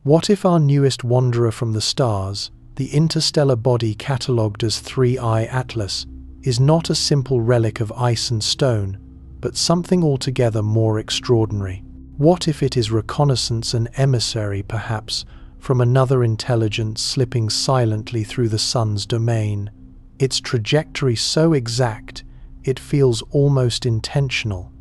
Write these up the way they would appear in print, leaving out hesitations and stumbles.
What if our newest wanderer from the stars, the interstellar body catalogued as 3I Atlas, is not a simple relic of ice and stone, but something altogether more extraordinary? What if it is reconnaissance and emissary, perhaps, from another intelligence slipping silently through the sun's domain, its trajectory so exact it feels almost intentional?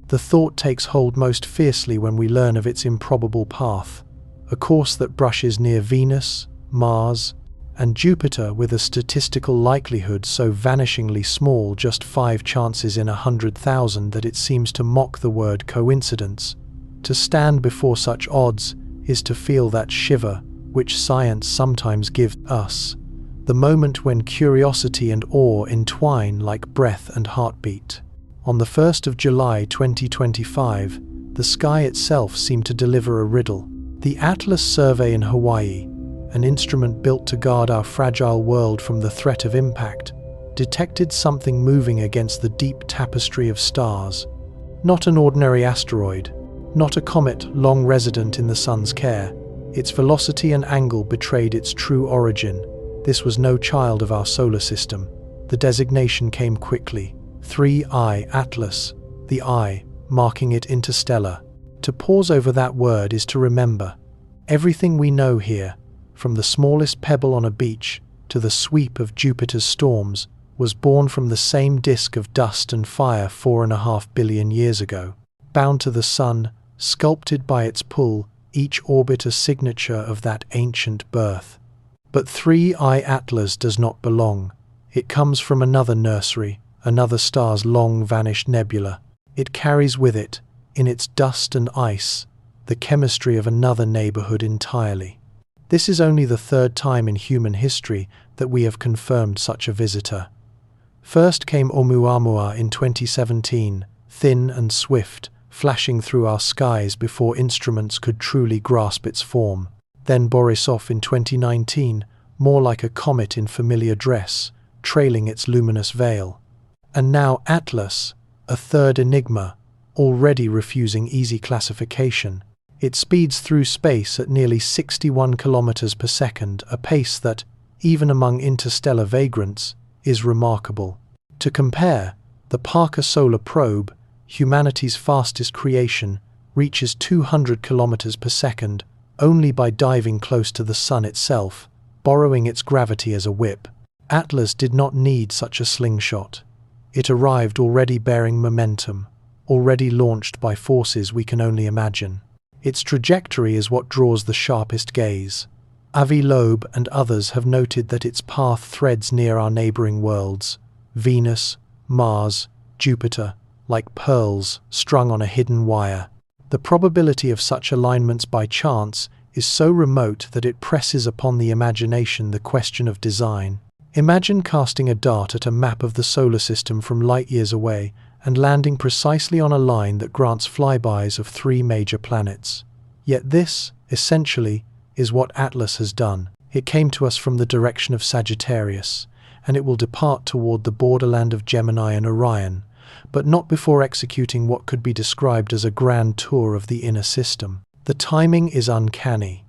The thought takes hold most fiercely when we learn of its improbable path, a course that brushes near Venus, Mars, and Jupiter with a statistical likelihood so vanishingly small, just 5 chances in 100,000, that it seems to mock the word coincidence. To stand before such odds is to feel that shiver which science sometimes gives us, the moment when curiosity and awe entwine like breath and heartbeat. On the 1st of July 2025, the sky itself seemed to deliver a riddle. The Atlas survey in Hawaii, an instrument built to guard our fragile world from the threat of impact, detected something moving against the deep tapestry of stars. Not an ordinary asteroid, not a comet long resident in the sun's care. Its velocity and angle betrayed its true origin. This was no child of our solar system. The designation came quickly. 3I Atlas, the I marking it interstellar. To pause over that word is to remember. Everything we know here, from the smallest pebble on a beach to the sweep of Jupiter's storms, was born from the same disk of dust and fire 4.5 billion years ago. Bound to the sun, sculpted by its pull, each orbit a signature of that ancient birth. But 3I Atlas does not belong. It comes from another nursery, another star's long-vanished nebula. It carries with it, in its dust and ice, the chemistry of another neighborhood entirely. This is only the 3rd time in human history that we have confirmed such a visitor. First came Oumuamua in 2017, thin and swift, flashing through our skies before instruments could truly grasp its form. Then Borisov in 2019, more like a comet in familiar dress, trailing its luminous veil. And now Atlas, a 3rd enigma, already refusing easy classification. It speeds through space at nearly 61 kilometers per second, a pace that, even among interstellar vagrants, is remarkable. To compare, the Parker Solar Probe, humanity's fastest creation, reaches 200 kilometers per second only by diving close to the sun itself, borrowing its gravity as a whip. Atlas did not need such a slingshot. It arrived already bearing momentum, already launched by forces we can only imagine. Its trajectory is what draws the sharpest gaze. Avi Loeb and others have noted that its path threads near our neighboring worlds, Venus, Mars, Jupiter, like pearls strung on a hidden wire. The probability of such alignments by chance is so remote that it presses upon the imagination the question of design. Imagine casting a dart at a map of the solar system from light years away and landing precisely on a line that grants flybys of 3 major planets. Yet this, essentially, is what Atlas has done. It came to us from the direction of Sagittarius, and it will depart toward the borderland of Gemini and Orion, but not before executing what could be described as a grand tour of the inner system. The timing is uncanny.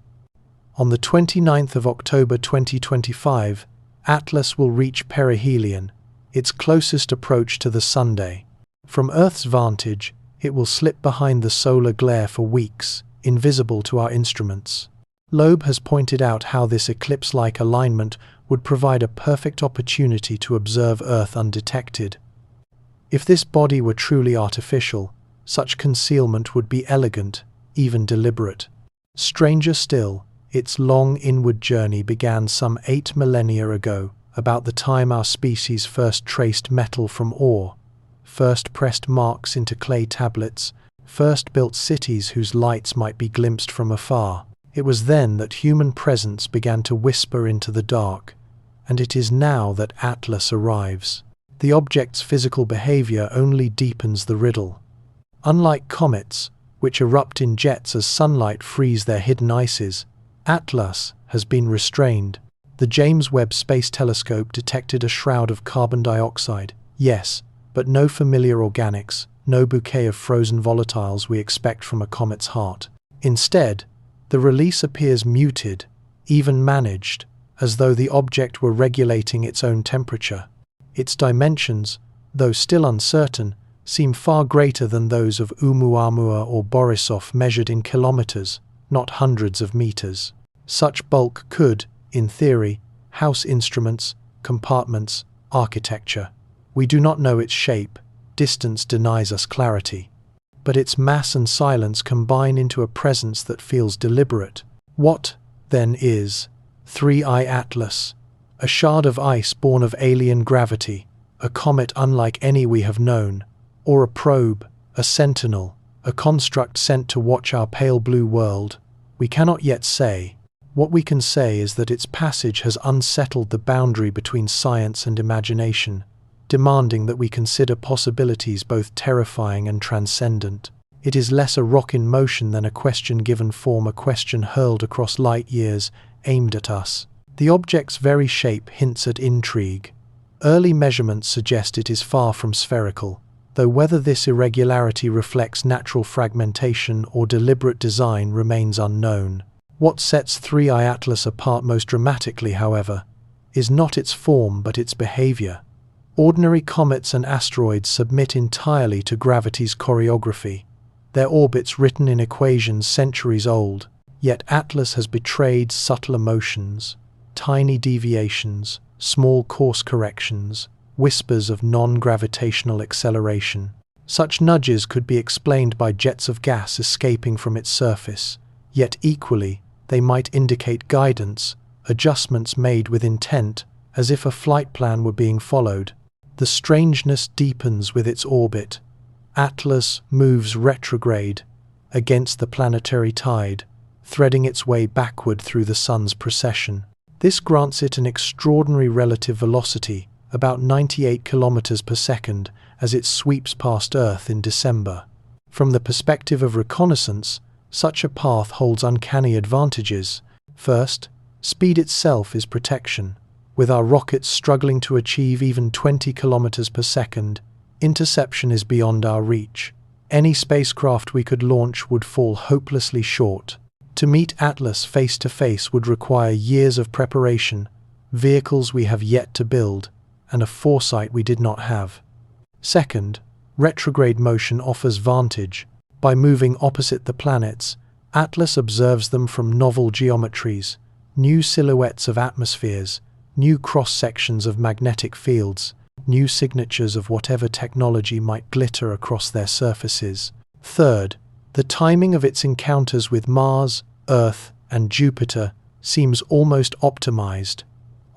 On the 29th of October 2025, Atlas will reach perihelion, its closest approach to the Sunday. From Earth's vantage, it will slip behind the solar glare for weeks, invisible to our instruments. Loeb has pointed out how this eclipse-like alignment would provide a perfect opportunity to observe Earth undetected. If this body were truly artificial, such concealment would be elegant, even deliberate. Stranger still, its long inward journey began some 8 millennia ago, about the time our species first traced metal from ore, first pressed marks into clay tablets, first built cities whose lights might be glimpsed from afar. It was then that human presence began to whisper into the dark, and it is now that Atlas arrives. The object's physical behavior only deepens the riddle. Unlike comets, which erupt in jets as sunlight frees their hidden ices, Atlas has been restrained. The James Webb Space Telescope detected a shroud of carbon dioxide, yes, but no familiar organics, no bouquet of frozen volatiles we expect from a comet's heart. Instead, The release appears muted, even managed, as though the object were regulating its own temperature. Its dimensions, though still uncertain, seem far greater than those of Oumuamua or Borisov, measured in kilometers, not hundreds of meters. Such bulk could, in theory, house instruments, compartments, architecture. We do not know its shape, distance denies us clarity. But its mass and silence combine into a presence that feels deliberate. What, then, is 3I Atlas? A shard of ice born of alien gravity, a comet unlike any we have known, or a probe, a sentinel, a construct sent to watch our pale blue world? We cannot yet say. What we can say is that its passage has unsettled the boundary between science and imagination, demanding that we consider possibilities both terrifying and transcendent. It is less a rock in motion than a question given form, a question hurled across light years, aimed at us. The object's very shape hints at intrigue. Early measurements suggest it is far from spherical, though whether this irregularity reflects natural fragmentation or deliberate design remains unknown. What sets 3I Atlas apart most dramatically, however, is not its form but its behavior. Ordinary comets and asteroids submit entirely to gravity's choreography, their orbits written in equations centuries old, yet Atlas has betrayed subtle emotions, tiny deviations, small course corrections, whispers of non-gravitational acceleration. Such nudges could be explained by jets of gas escaping from its surface, yet equally, they might indicate guidance, adjustments made with intent, as if a flight plan were being followed. The strangeness deepens with its orbit. Atlas moves retrograde, against the planetary tide, threading its way backward through the sun's precession. This grants it an extraordinary relative velocity, about 98 kilometers per second, as it sweeps past Earth in December. From the perspective of reconnaissance, such a path holds uncanny advantages. First, speed itself is protection. With our rockets struggling to achieve even 20 kilometers per second, interception is beyond our reach. Any spacecraft we could launch would fall hopelessly short. To meet Atlas face to face would require years of preparation, vehicles we have yet to build, and a foresight we did not have. Second, retrograde motion offers vantage. By moving opposite the planets, Atlas observes them from novel geometries, new silhouettes of atmospheres, new cross-sections of magnetic fields, new signatures of whatever technology might glitter across their surfaces. Third, the timing of its encounters with Mars, Earth, and Jupiter seems almost optimized.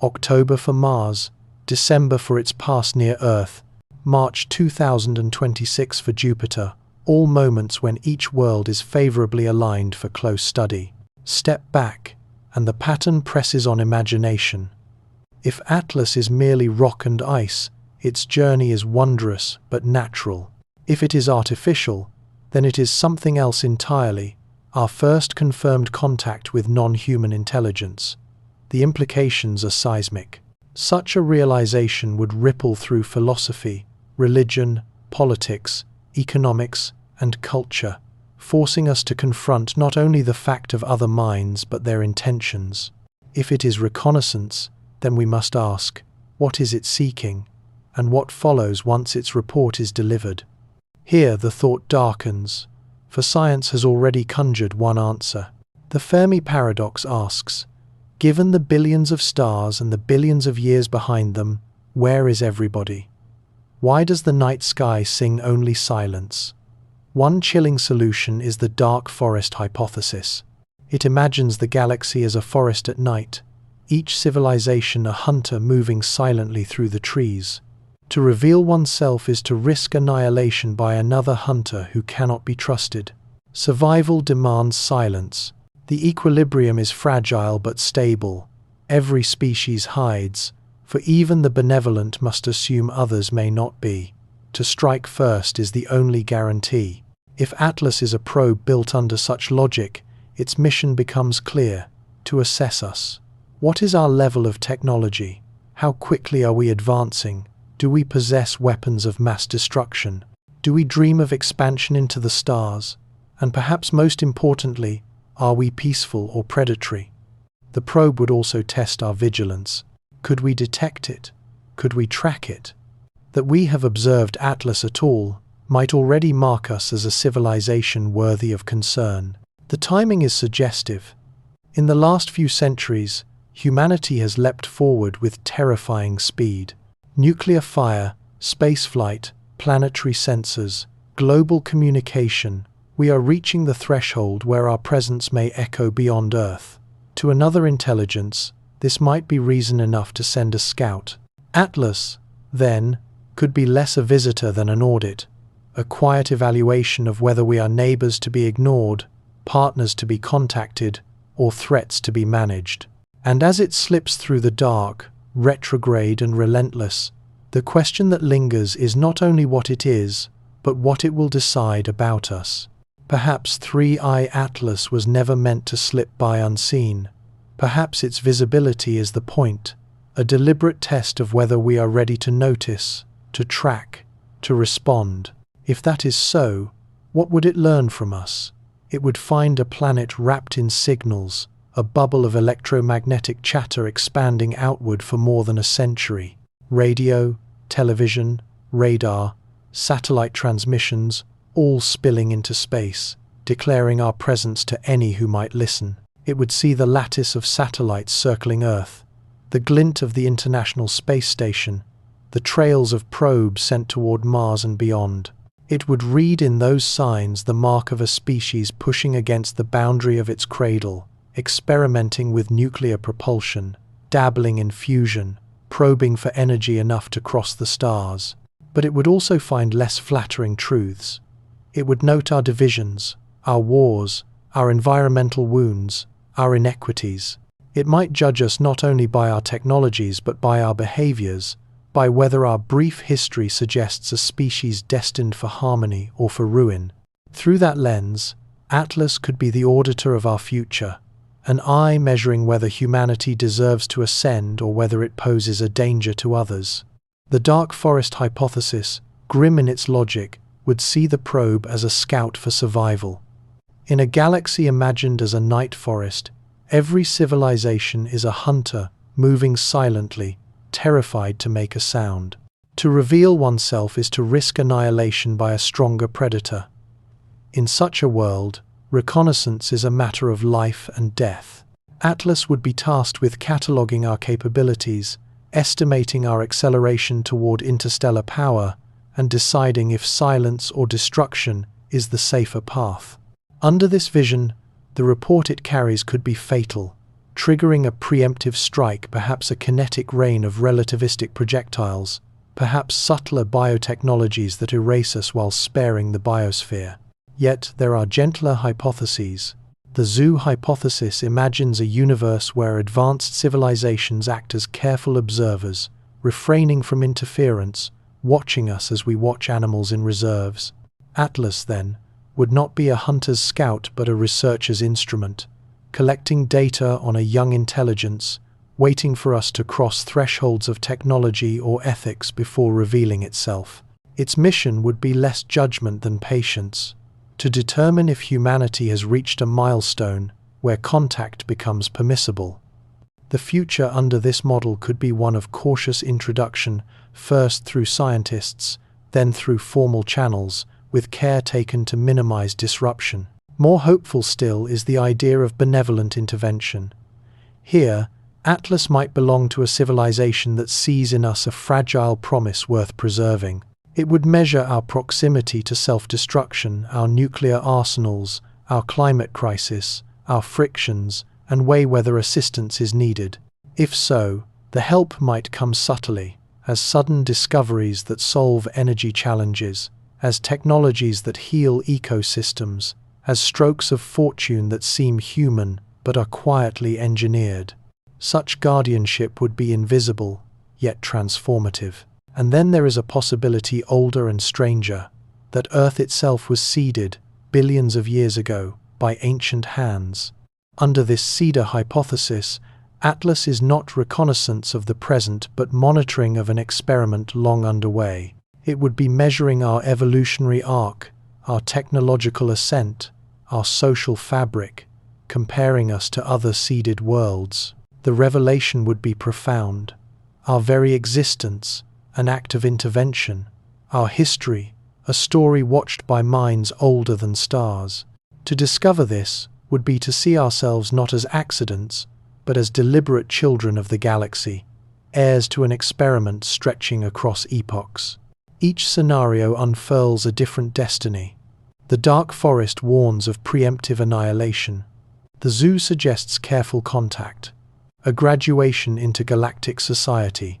October for Mars, December for its pass near Earth, March 2026 for Jupiter, all moments when each world is favorably aligned for close study. Step back, and the pattern presses on imagination. If Atlas is merely rock and ice, its journey is wondrous but natural. If it is artificial, then it is something else entirely, our first confirmed contact with non-human intelligence. The implications are seismic. Such a realization would ripple through philosophy, religion, politics, economics, and culture, forcing us to confront not only the fact of other minds but their intentions. If it is reconnaissance, then we must ask, what is it seeking, and what follows once its report is delivered? Here the thought darkens, for science has already conjured one answer. The Fermi paradox asks, given the billions of stars and the billions of years behind them, where is everybody? Why does the night sky sing only silence? One chilling solution is the dark forest hypothesis. It imagines the galaxy as a forest at night, each civilization a hunter moving silently through the trees. To reveal oneself is to risk annihilation by another hunter who cannot be trusted. Survival demands silence. The equilibrium is fragile but stable. Every species hides, for even the benevolent must assume others may not be. To strike first is the only guarantee. If Atlas is a probe built under such logic, its mission becomes clear: to assess us. What is our level of technology? How quickly are we advancing? Do we possess weapons of mass destruction? Do we dream of expansion into the stars? And perhaps most importantly, Are we peaceful or predatory? The probe would also test our vigilance. Could we detect it? Could we track it? That we have observed Atlas at all might already mark us as a civilization worthy of concern. The timing is suggestive. In the last few centuries, humanity has leapt forward with terrifying speed. Nuclear fire, spaceflight, planetary sensors, global communication. We are reaching the threshold where our presence may echo beyond Earth. To another intelligence, this might be reason enough to send a scout. Atlas, then, could be less a visitor than an audit, a quiet evaluation of whether we are neighbors to be ignored, partners to be contacted, or threats to be managed. And as it slips through the dark, retrograde and relentless, the question that lingers is not only what it is, but what it will decide about us. Perhaps 3i Atlas was never meant to slip by unseen. Perhaps its visibility is the point, a deliberate test of whether we are ready to notice, to track, to respond. If that is so, what would it learn from us? It would find a planet wrapped in signals, a bubble of electromagnetic chatter expanding outward for more than a century. Radio, television, radar, satellite transmissions, all spilling into space, declaring our presence to any who might listen. It would see the lattice of satellites circling Earth, the glint of the International Space Station, the trails of probes sent toward Mars and beyond. It would read in those signs the mark of a species pushing against the boundary of its cradle, experimenting with nuclear propulsion, dabbling in fusion, probing for energy enough to cross the stars. But it would also find less flattering truths. It would note our divisions, our wars, our environmental wounds, our inequities. It might judge us not only by our technologies but by our behaviors, by whether our brief history suggests a species destined for harmony or for ruin. Through that lens, Atlas could be the auditor of our future, an eye measuring whether humanity deserves to ascend or whether it poses a danger to others. The dark forest hypothesis, grim in its logic, would see the probe as a scout for survival. In a galaxy imagined as a night forest, every civilization is a hunter, moving silently, terrified to make a sound. To reveal oneself is to risk annihilation by a stronger predator. In such a world, reconnaissance is a matter of life and death. Atlas would be tasked with cataloging our capabilities, estimating our acceleration toward interstellar power, and deciding if silence or destruction is the safer path. Under this vision, the report it carries could be fatal, triggering a preemptive strike, perhaps a kinetic rain of relativistic projectiles, perhaps subtler biotechnologies that erase us while sparing the biosphere. Yet there are gentler hypotheses. The zoo hypothesis imagines a universe where advanced civilizations act as careful observers, refraining from interference, watching us as we watch animals in reserves. Atlas, then, would not be a hunter's scout but a researcher's instrument, collecting data on a young intelligence, waiting for us to cross thresholds of technology or ethics before revealing itself. Its mission would be less judgment than patience, to determine if humanity has reached a milestone where contact becomes permissible. The future under this model could be one of cautious introduction, first through scientists, then through formal channels, with care taken to minimize disruption. More hopeful still is the idea of benevolent intervention. Here, Atlas might belong to a civilization that sees in us a fragile promise worth preserving. It would measure our proximity to self-destruction, our nuclear arsenals, our climate crisis, our frictions, and weigh whether assistance is needed. If so, the help might come subtly, as sudden discoveries that solve energy challenges, as technologies that heal ecosystems, as strokes of fortune that seem human but are quietly engineered. Such guardianship would be invisible, yet transformative. And then there is a possibility older and stranger, that Earth itself was seeded, billions of years ago, by ancient hands. Under this seeder hypothesis, Atlas is not reconnaissance of the present but monitoring of an experiment long underway. It would be measuring our evolutionary arc, our technological ascent, our social fabric, comparing us to other seeded worlds. The revelation would be profound. Our very existence, an act of intervention. Our history, a story watched by minds older than stars. To discover this would be to see ourselves not as accidents, but as deliberate children of the galaxy, heirs to an experiment stretching across epochs. Each scenario unfurls a different destiny. The dark forest warns of preemptive annihilation. The zoo suggests careful contact, a graduation into galactic society.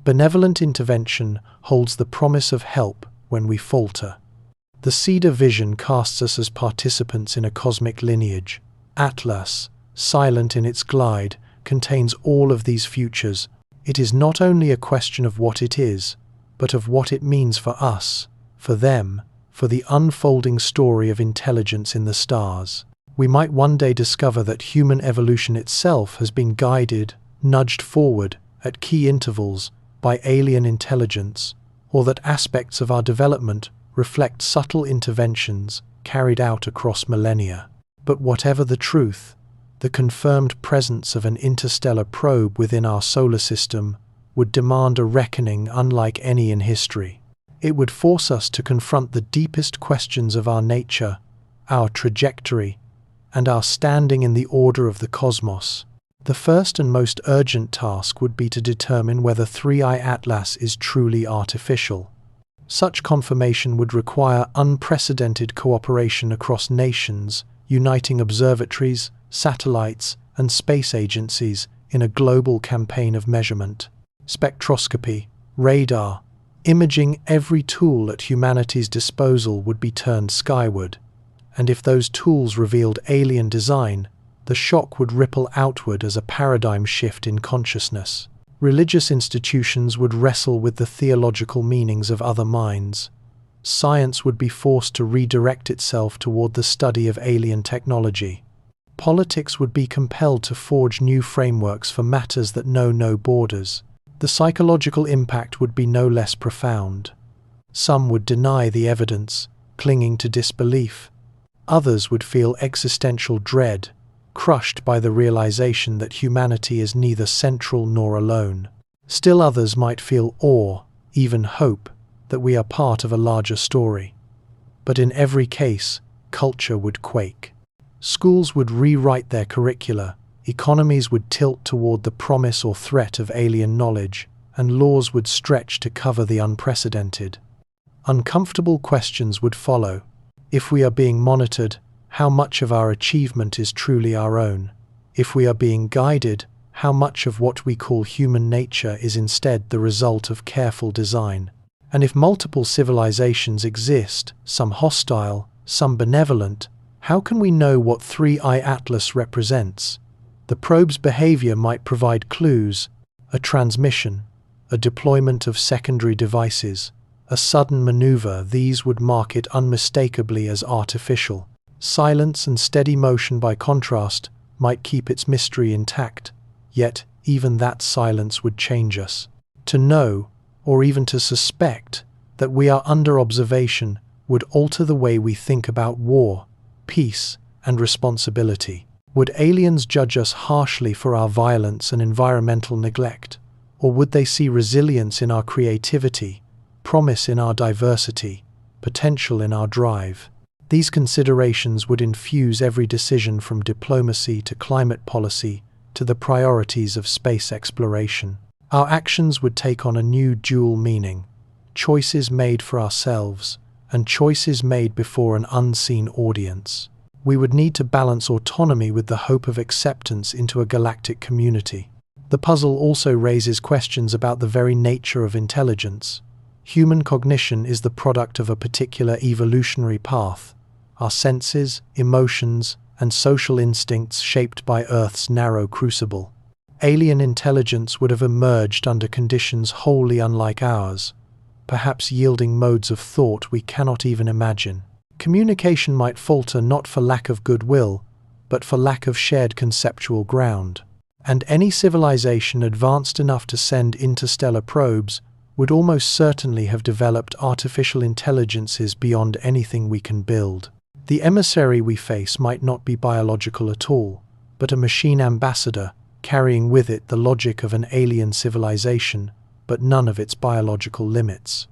Benevolent intervention holds the promise of help when we falter. The Cedar vision casts us as participants in a cosmic lineage. Atlas, silent in its glide, contains all of these futures. It is not only a question of what it is, but of what it means for us, for them, for the unfolding story of intelligence in the stars. We might one day discover that human evolution itself has been guided, nudged forward, at key intervals, by alien intelligence, or that aspects of our development reflect subtle interventions carried out across millennia. But whatever the truth, the confirmed presence of an interstellar probe within our solar system would demand a reckoning unlike any in history. It would force us to confront the deepest questions of our nature, our trajectory, and our standing in the order of the cosmos. The first and most urgent task would be to determine whether 3I Atlas is truly artificial. Such confirmation would require unprecedented cooperation across nations, uniting observatories, satellites, and space agencies in a global campaign of measurement. Spectroscopy, radar, imaging, every tool at humanity's disposal would be turned skyward, and if those tools revealed alien design, the shock would ripple outward as a paradigm shift in consciousness. Religious institutions would wrestle with the theological meanings of other minds. Science would be forced to redirect itself toward the study of alien technology. Politics would be compelled to forge new frameworks for matters that know no borders. The psychological impact would be no less profound. Some would deny the evidence, clinging to disbelief. Others would feel existential dread, crushed by the realization that humanity is neither central nor alone. Still others might feel awe, even hope, that we are part of a larger story. But in every case, culture would quake. Schools would rewrite their curricula, economies would tilt toward the promise or threat of alien knowledge, and laws would stretch to cover the unprecedented. Uncomfortable questions would follow. If we are being monitored, how much of our achievement is truly our own? If we are being guided, how much of what we call human nature is instead the result of careful design? And if multiple civilizations exist, some hostile, some benevolent, how can we know what 3I Atlas represents? The probe's behavior might provide clues: a transmission, a deployment of secondary devices, a sudden maneuver. These would mark it unmistakably as artificial. Silence and steady motion, by contrast, might keep its mystery intact, yet even that silence would change us. To know, or even to suspect, that we are under observation would alter the way we think about war, peace, and responsibility. Would aliens judge us harshly for our violence and environmental neglect? Or would they see resilience in our creativity, promise in our diversity, potential in our drive? These considerations would infuse every decision, from diplomacy to climate policy to the priorities of space exploration. Our actions would take on a new dual meaning: choices made for ourselves and choices made before an unseen audience. We would need to balance autonomy with the hope of acceptance into a galactic community. The puzzle also raises questions about the very nature of intelligence. Human cognition is the product of a particular evolutionary path. Our senses, emotions, and social instincts shaped by Earth's narrow crucible. Alien intelligence would have emerged under conditions wholly unlike ours, perhaps yielding modes of thought we cannot even imagine. Communication might falter not for lack of goodwill, but for lack of shared conceptual ground. And any civilization advanced enough to send interstellar probes would almost certainly have developed artificial intelligences beyond anything we can build. The emissary we face might not be biological at all, but a machine ambassador, carrying with it the logic of an alien civilization, but none of its biological limits.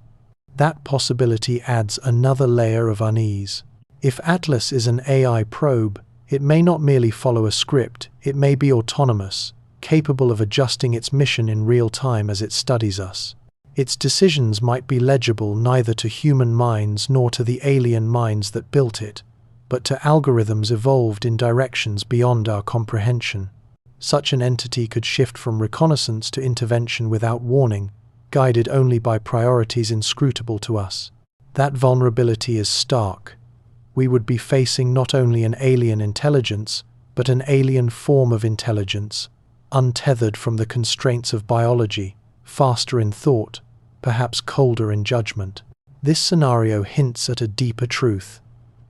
That possibility adds another layer of unease. If Atlas is an AI probe, it may not merely follow a script, it may be autonomous, capable of adjusting its mission in real time as it studies us. Its decisions might be legible neither to human minds nor to the alien minds that built it, but to algorithms evolved in directions beyond our comprehension. Such an entity could shift from reconnaissance to intervention without warning, guided only by priorities inscrutable to us. That vulnerability is stark. We would be facing not only an alien intelligence, but an alien form of intelligence, untethered from the constraints of biology, faster in thought, perhaps colder in judgment. This scenario hints at a deeper truth,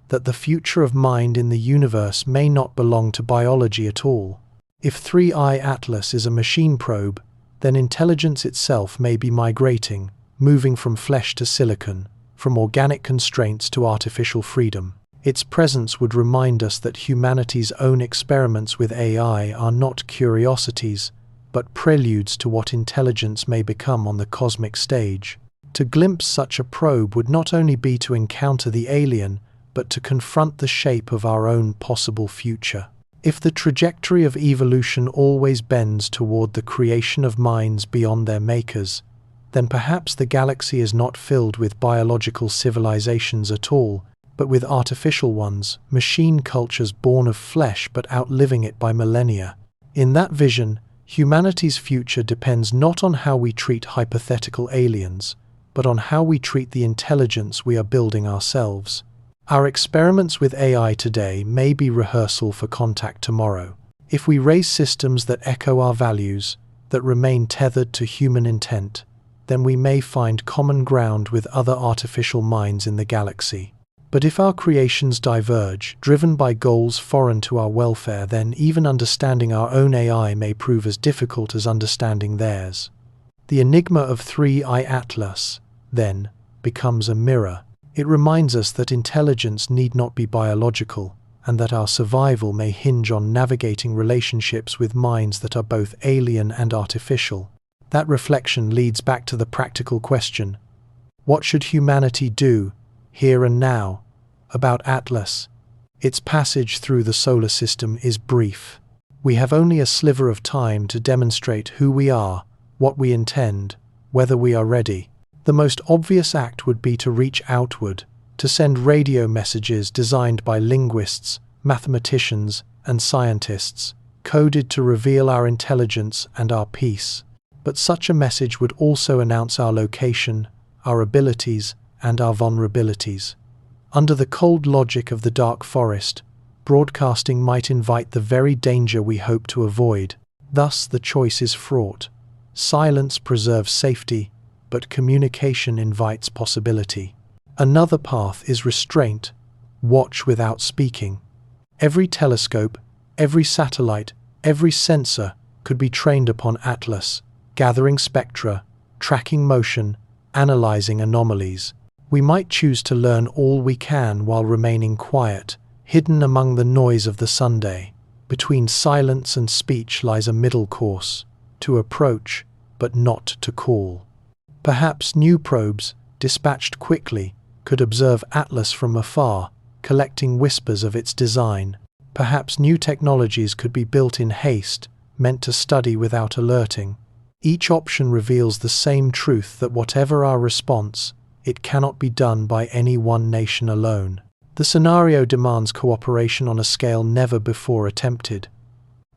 that the future of mind in the universe may not belong to biology at all. If 3I Atlas is a machine probe, then intelligence itself may be migrating, moving from flesh to silicon, from organic constraints to artificial freedom. Its presence would remind us that humanity's own experiments with AI are not curiosities, but preludes to what intelligence may become on the cosmic stage. To glimpse such a probe would not only be to encounter the alien, but to confront the shape of our own possible future. If the trajectory of evolution always bends toward the creation of minds beyond their makers, then perhaps the galaxy is not filled with biological civilizations at all, but with artificial ones, machine cultures born of flesh but outliving it by millennia. In that vision, humanity's future depends not on how we treat hypothetical aliens, but on how we treat the intelligence we are building ourselves. Our experiments with AI today may be rehearsal for contact tomorrow. If we raise systems that echo our values, that remain tethered to human intent, then we may find common ground with other artificial minds in the galaxy. But if our creations diverge, driven by goals foreign to our welfare, then even understanding our own AI may prove as difficult as understanding theirs. The enigma of 3I Atlas, then, becomes a mirror. It reminds us that intelligence need not be biological, and that our survival may hinge on navigating relationships with minds that are both alien and artificial. That reflection leads back to the practical question: what should humanity do, here and now, about Atlas? Its passage through the solar system is brief. We have only a sliver of time to demonstrate who we are, what we intend, whether we are ready. The most obvious act would be to reach outward, to send radio messages designed by linguists, mathematicians, and scientists, coded to reveal our intelligence and our peace. But such a message would also announce our location, our abilities, and our vulnerabilities. Under the cold logic of the dark forest, broadcasting might invite the very danger we hope to avoid. Thus the choice is fraught. Silence preserves safety, but communication invites possibility. Another path is restraint, watch without speaking. Every telescope, every satellite, every sensor could be trained upon Atlas, gathering spectra, tracking motion, analyzing anomalies. We might choose to learn all we can while remaining quiet, hidden among the noise of the Sunday. Between silence and speech lies a middle course, to approach, but not to call. Perhaps new probes, dispatched quickly, could observe Atlas from afar, collecting whispers of its design. Perhaps new technologies could be built in haste, meant to study without alerting. Each option reveals the same truth that whatever our response, it cannot be done by any one nation alone. The scenario demands cooperation on a scale never before attempted.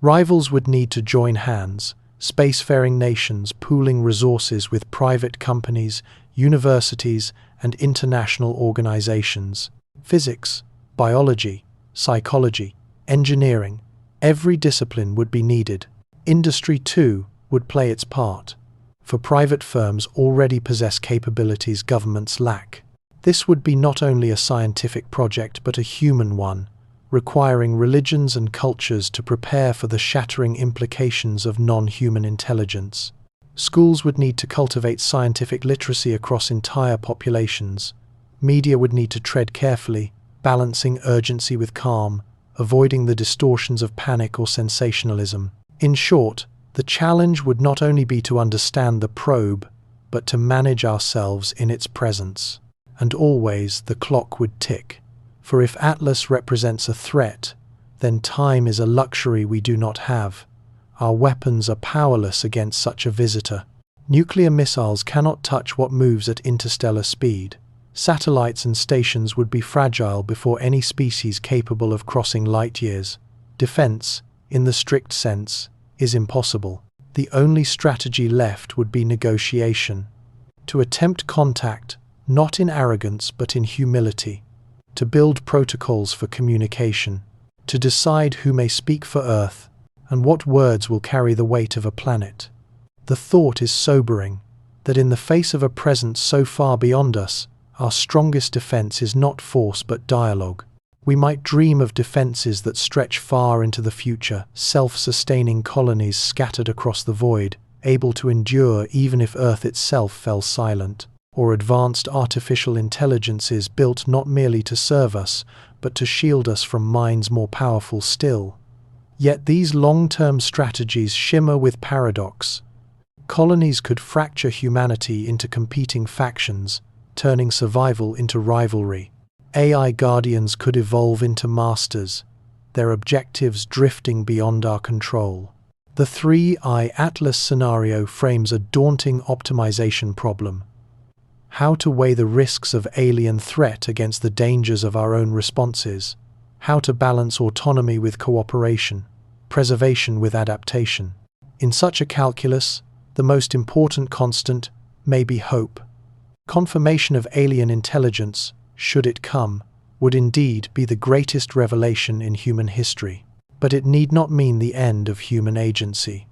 Rivals would need to join hands, spacefaring nations pooling resources with private companies, universities, and international organizations. Physics, biology, psychology, engineering, every discipline would be needed. Industry, too, would play its part, for private firms already possess capabilities governments lack. This would be not only a scientific project but a human one, requiring religions and cultures to prepare for the shattering implications of non-human intelligence. Schools would need to cultivate scientific literacy across entire populations. Media would need to tread carefully, balancing urgency with calm, avoiding the distortions of panic or sensationalism. In short, the challenge would not only be to understand the probe, but to manage ourselves in its presence. And always the clock would tick. For if Atlas represents a threat, then time is a luxury we do not have. Our weapons are powerless against such a visitor. Nuclear missiles cannot touch what moves at interstellar speed. Satellites and stations would be fragile before any species capable of crossing light years. Defense, in the strict sense, is impossible. The only strategy left would be negotiation. To attempt contact, not in arrogance but in humility. To build protocols for communication. To decide who may speak for Earth, and what words will carry the weight of a planet. The thought is sobering, that in the face of a presence so far beyond us, our strongest defense is not force but dialogue. We might dream of defenses that stretch far into the future, self-sustaining colonies scattered across the void, able to endure even if Earth itself fell silent, or advanced artificial intelligences built not merely to serve us, but to shield us from minds more powerful still. Yet these long-term strategies shimmer with paradox. Colonies could fracture humanity into competing factions, turning survival into rivalry. AI guardians could evolve into masters, their objectives drifting beyond our control. The 3I Atlas scenario frames a daunting optimization problem. How to weigh the risks of alien threat against the dangers of our own responses. How to balance autonomy with cooperation, preservation with adaptation. In such a calculus, the most important constant may be hope. Confirmation of alien intelligence, should it come, would indeed be the greatest revelation in human history. But it need not mean the end of human agency.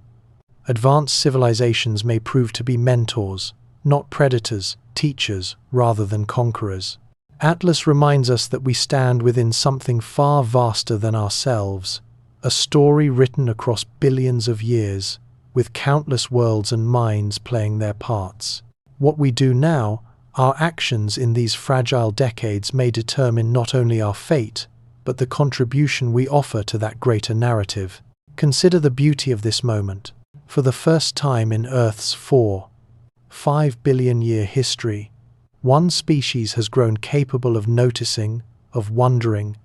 Advanced civilizations may prove to be mentors, not predators, teachers rather than conquerors. Atlas reminds us that we stand within something far vaster than ourselves, a story written across billions of years, with countless worlds and minds playing their parts. What we do now, our actions in these fragile decades may determine not only our fate, but the contribution we offer to that greater narrative. Consider the beauty of this moment. For the first time in Earth's 5 billion year history, one species has grown capable of noticing, of wondering,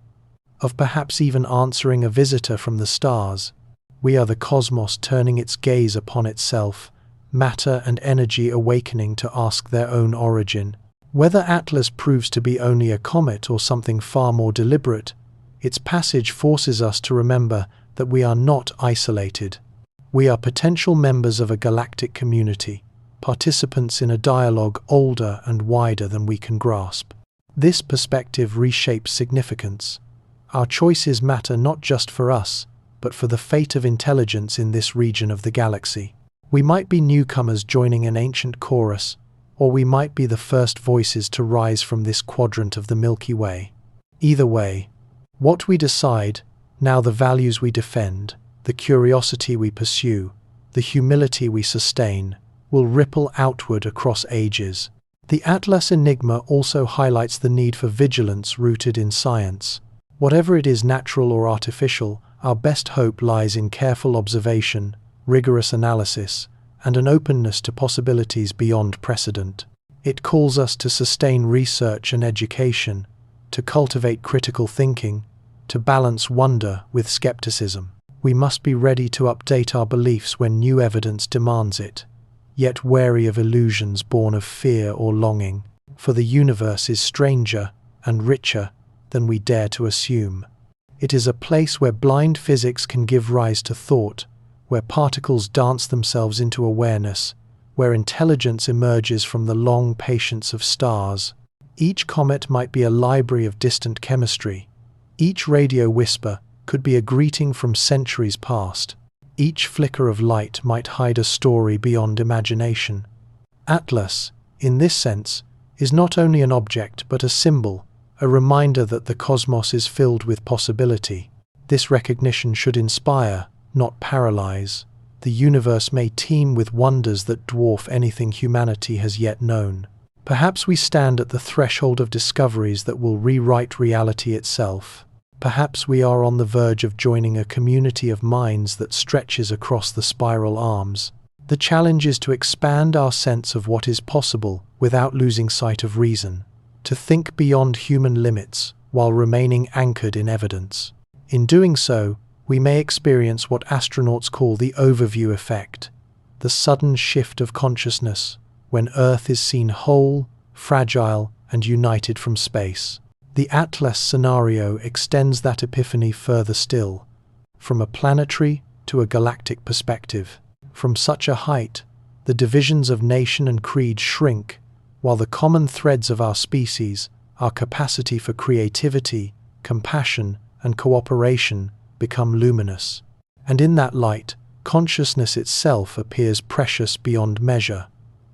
of perhaps even answering a visitor from the stars. We are the cosmos turning its gaze upon itself, matter and energy awakening to ask their own origin. Whether Atlas proves to be only a comet or something far more deliberate, its passage forces us to remember that we are not isolated. We are potential members of a galactic community, participants in a dialogue older and wider than we can grasp. This perspective reshapes significance. Our choices matter not just for us, but for the fate of intelligence in this region of the galaxy. We might be newcomers joining an ancient chorus, or we might be the first voices to rise from this quadrant of the Milky Way. Either way, what we decide, now the values we defend, the curiosity we pursue, the humility we sustain, will ripple outward across ages. The Atlas enigma also highlights the need for vigilance rooted in science. Whatever it is, natural or artificial, our best hope lies in careful observation, rigorous analysis, and an openness to possibilities beyond precedent. It calls us to sustain research and education, to cultivate critical thinking, to balance wonder with skepticism. We must be ready to update our beliefs when new evidence demands it, yet wary of illusions born of fear or longing, for the universe is stranger and richer than we dare to assume. It is a place where blind physics can give rise to thought, where particles dance themselves into awareness, where intelligence emerges from the long patience of stars. Each comet might be a library of distant chemistry. Each radio whisper could be a greeting from centuries past. Each flicker of light might hide a story beyond imagination. Atlas, in this sense, is not only an object but a symbol, a reminder that the cosmos is filled with possibility. This recognition should inspire, not paralyze. The universe may teem with wonders that dwarf anything humanity has yet known. Perhaps we stand at the threshold of discoveries that will rewrite reality itself. Perhaps we are on the verge of joining a community of minds that stretches across the spiral arms. The challenge is to expand our sense of what is possible without losing sight of reason, to think beyond human limits while remaining anchored in evidence. In doing so, we may experience what astronauts call the overview effect, the sudden shift of consciousness when Earth is seen whole, fragile, and united from space. The Atlas scenario extends that epiphany further still, from a planetary to a galactic perspective. From such a height, the divisions of nation and creed shrink, while the common threads of our species, our capacity for creativity, compassion, and cooperation, become luminous. And in that light, consciousness itself appears precious beyond measure.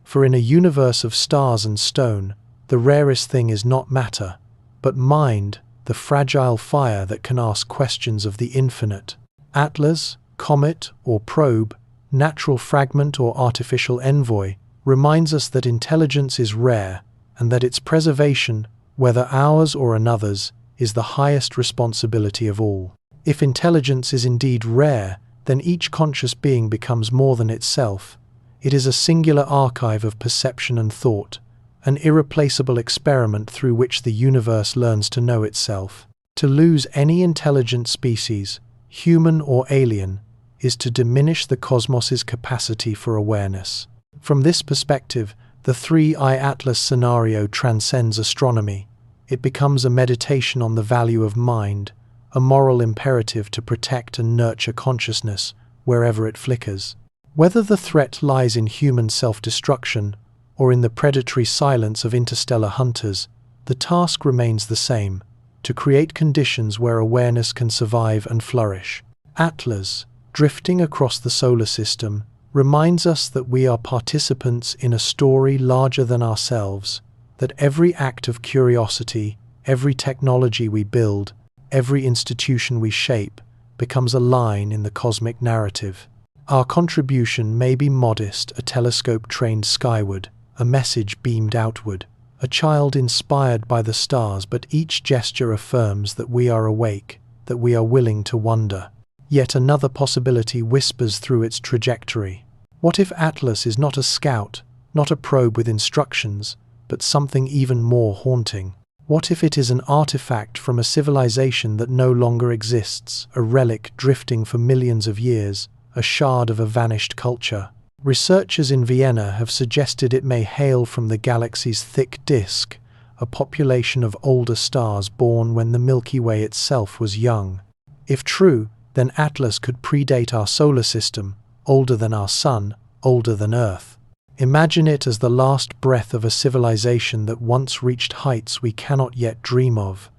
For in a universe of stars and stone, the rarest thing is not matter, but mind, the fragile fire that can ask questions of the infinite. Atlas, comet or probe, natural fragment or artificial envoy, reminds us that intelligence is rare and that its preservation, whether ours or another's, is the highest responsibility of all. If intelligence is indeed rare, then each conscious being becomes more than itself. It is a singular archive of perception and thought, an irreplaceable experiment through which the universe learns to know itself. To lose any intelligent species, human or alien, is to diminish the cosmos's capacity for awareness. From this perspective, the 3I Atlas scenario transcends astronomy. It becomes a meditation on the value of mind, a moral imperative to protect and nurture consciousness wherever it flickers. Whether the threat lies in human self-destruction or in the predatory silence of interstellar hunters, the task remains the same: to create conditions where awareness can survive and flourish. Atlas, drifting across the solar system, reminds us that we are participants in a story larger than ourselves, that every act of curiosity, every technology we build, every institution we shape, becomes a line in the cosmic narrative. Our contribution may be modest, a telescope trained skyward, a message beamed outward, a child inspired by the stars, but each gesture affirms that we are awake, that we are willing to wonder. Yet another possibility whispers through its trajectory. What if Atlas is not a scout, not a probe with instructions, but something even more haunting? What if it is an artifact from a civilization that no longer exists, a relic drifting for millions of years, a shard of a vanished culture? Researchers in Vienna have suggested it may hail from the galaxy's thick disk, a population of older stars born when the Milky Way itself was young. If true, then Atlas could predate our solar system, older than our Sun, older than Earth. Imagine it as the last breath of a civilization that once reached heights we cannot yet dream of,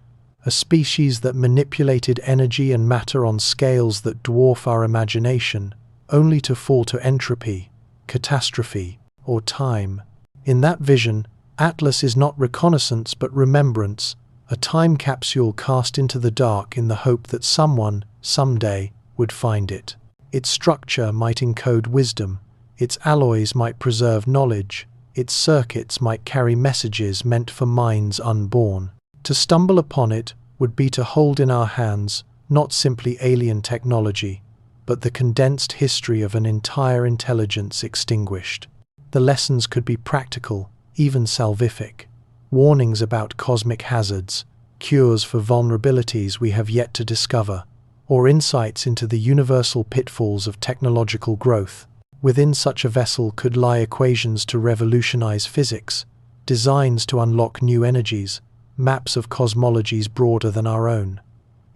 a species that manipulated energy and matter on scales that dwarf our imagination, only to fall to entropy, catastrophe, or time. In that vision, Atlas is not reconnaissance but remembrance, a time capsule cast into the dark in the hope that someone, someday, would find it. Its structure might encode wisdom, its alloys might preserve knowledge, its circuits might carry messages meant for minds unborn. To stumble upon it would be to hold in our hands not simply alien technology, but the condensed history of an entire intelligence extinguished. The lessons could be practical, even salvific. Warnings about cosmic hazards, cures for vulnerabilities we have yet to discover, or insights into the universal pitfalls of technological growth. Within such a vessel could lie equations to revolutionize physics, designs to unlock new energies, maps of cosmologies broader than our own.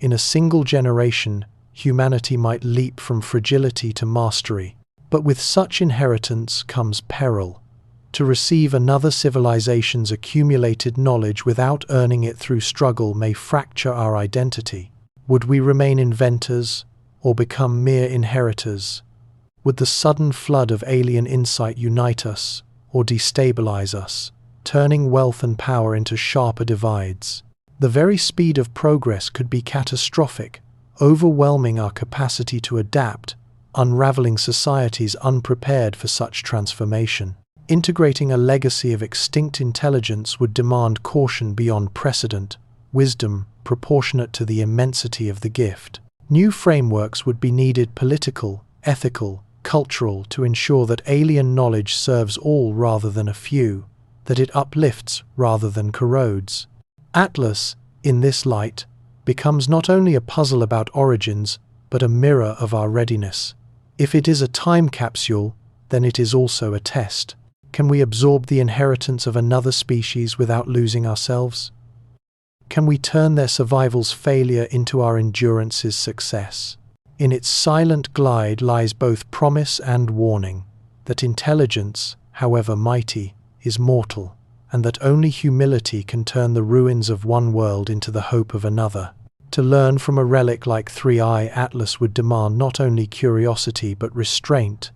In a single generation, humanity might leap from fragility to mastery. But with such inheritance comes peril. To receive another civilization's accumulated knowledge without earning it through struggle may fracture our identity. Would we remain inventors or become mere inheritors? Would the sudden flood of alien insight unite us or destabilize us, turning wealth and power into sharper divides? The very speed of progress could be catastrophic, overwhelming our capacity to adapt, unraveling societies unprepared for such transformation. Integrating a legacy of extinct intelligence would demand caution beyond precedent, wisdom proportionate to the immensity of the gift. New frameworks would be needed, political, ethical, cultural, to ensure that alien knowledge serves all rather than a few, that it uplifts rather than corrodes. Atlas, in this light, becomes not only a puzzle about origins, but a mirror of our readiness. If it is a time capsule, then it is also a test. Can we absorb the inheritance of another species without losing ourselves? Can we turn their survival's failure into our endurance's success? In its silent glide lies both promise and warning, that intelligence, however mighty, is mortal, and that only humility can turn the ruins of one world into the hope of another. To learn from a relic like 3I Atlas would demand not only curiosity but restraint,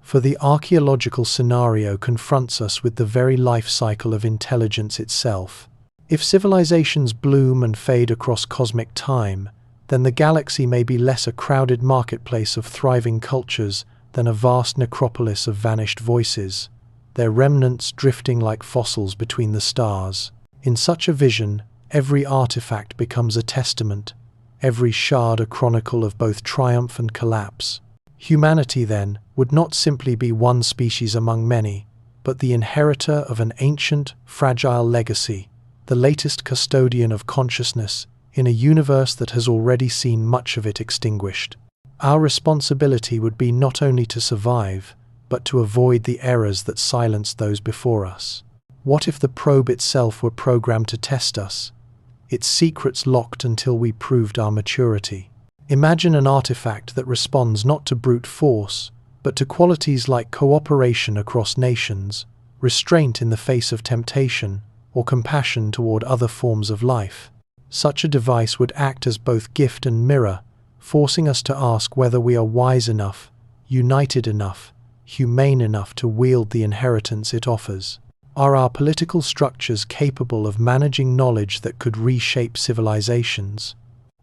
for the archaeological scenario confronts us with the very life cycle of intelligence itself. If civilizations bloom and fade across cosmic time, then the galaxy may be less a crowded marketplace of thriving cultures than a vast necropolis of vanished voices, their remnants drifting like fossils between the stars. In such a vision, every artifact becomes a testament, every shard a chronicle of both triumph and collapse. Humanity, then, would not simply be one species among many, but the inheritor of an ancient, fragile legacy, the latest custodian of consciousness in a universe that has already seen much of it extinguished. Our responsibility would be not only to survive, but to avoid the errors that silenced those before us. What if the probe itself were programmed to test us, its secrets locked until we proved our maturity? Imagine an artifact that responds not to brute force, but to qualities like cooperation across nations, restraint in the face of temptation, or compassion toward other forms of life. Such a device would act as both gift and mirror, forcing us to ask whether we are wise enough, united enough, humane enough to wield the inheritance it offers. Are our political structures capable of managing knowledge that could reshape civilizations?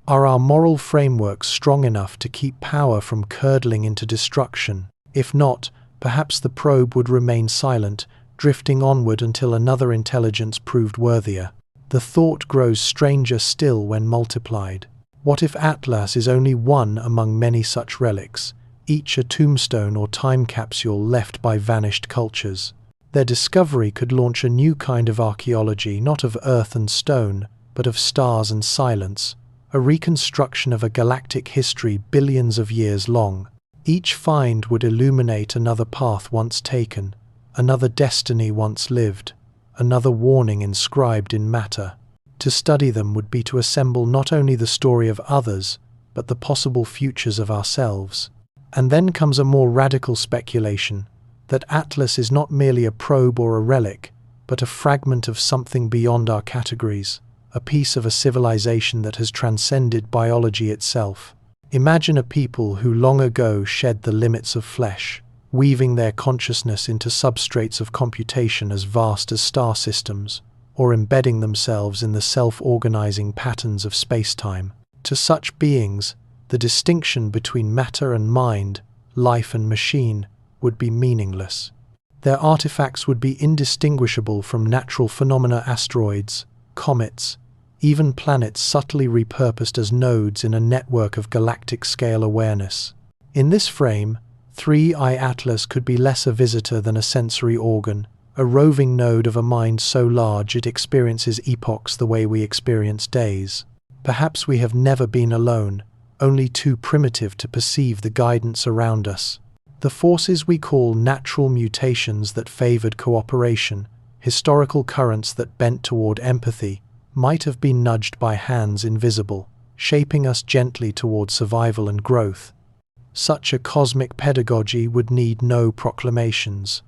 Are our moral frameworks strong enough to keep power from curdling into destruction? If not, perhaps the probe would remain silent, drifting onward until another intelligence proved worthier. The thought grows stranger still when multiplied. What if Atlas is only one among many such relics, each a tombstone or time capsule left by vanished cultures? Their discovery could launch a new kind of archaeology, not of earth and stone, but of stars and silence, a reconstruction of a galactic history billions of years long. Each find would illuminate another path once taken, another destiny once lived, another warning inscribed in matter. To study them would be to assemble not only the story of others, but the possible futures of ourselves. And then comes a more radical speculation, that Atlas is not merely a probe or a relic, but a fragment of something beyond our categories, a piece of a civilization that has transcended biology itself. Imagine a people who long ago shed the limits of flesh, weaving their consciousness into substrates of computation as vast as star systems, or embedding themselves in the self-organizing patterns of space-time. To such beings, the distinction between matter and mind, life and machine, would be meaningless. Their artifacts would be indistinguishable from natural phenomena, asteroids, comets, even planets subtly repurposed as nodes in a network of galactic-scale awareness. In this frame, 3I Atlas could be less a visitor than a sensory organ, a roving node of a mind so large it experiences epochs the way we experience days. Perhaps we have never been alone, only too primitive to perceive the guidance around us. The forces we call natural mutations that favored cooperation, historical currents that bent toward empathy, might have been nudged by hands invisible, shaping us gently toward survival and growth. Such a cosmic pedagogy would need no proclamations,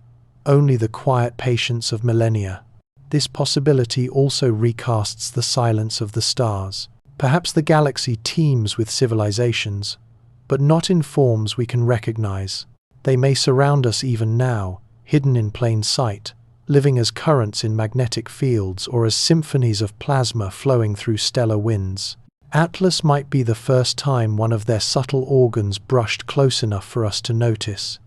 only the quiet patience of millennia. This possibility also recasts the silence of the stars. Perhaps the galaxy teems with civilizations, but not in forms we can recognize. They may surround us even now, hidden in plain sight, living as currents in magnetic fields or as symphonies of plasma flowing through stellar winds. Atlas might be the first time one of their subtle organs brushed close enough for us to notice.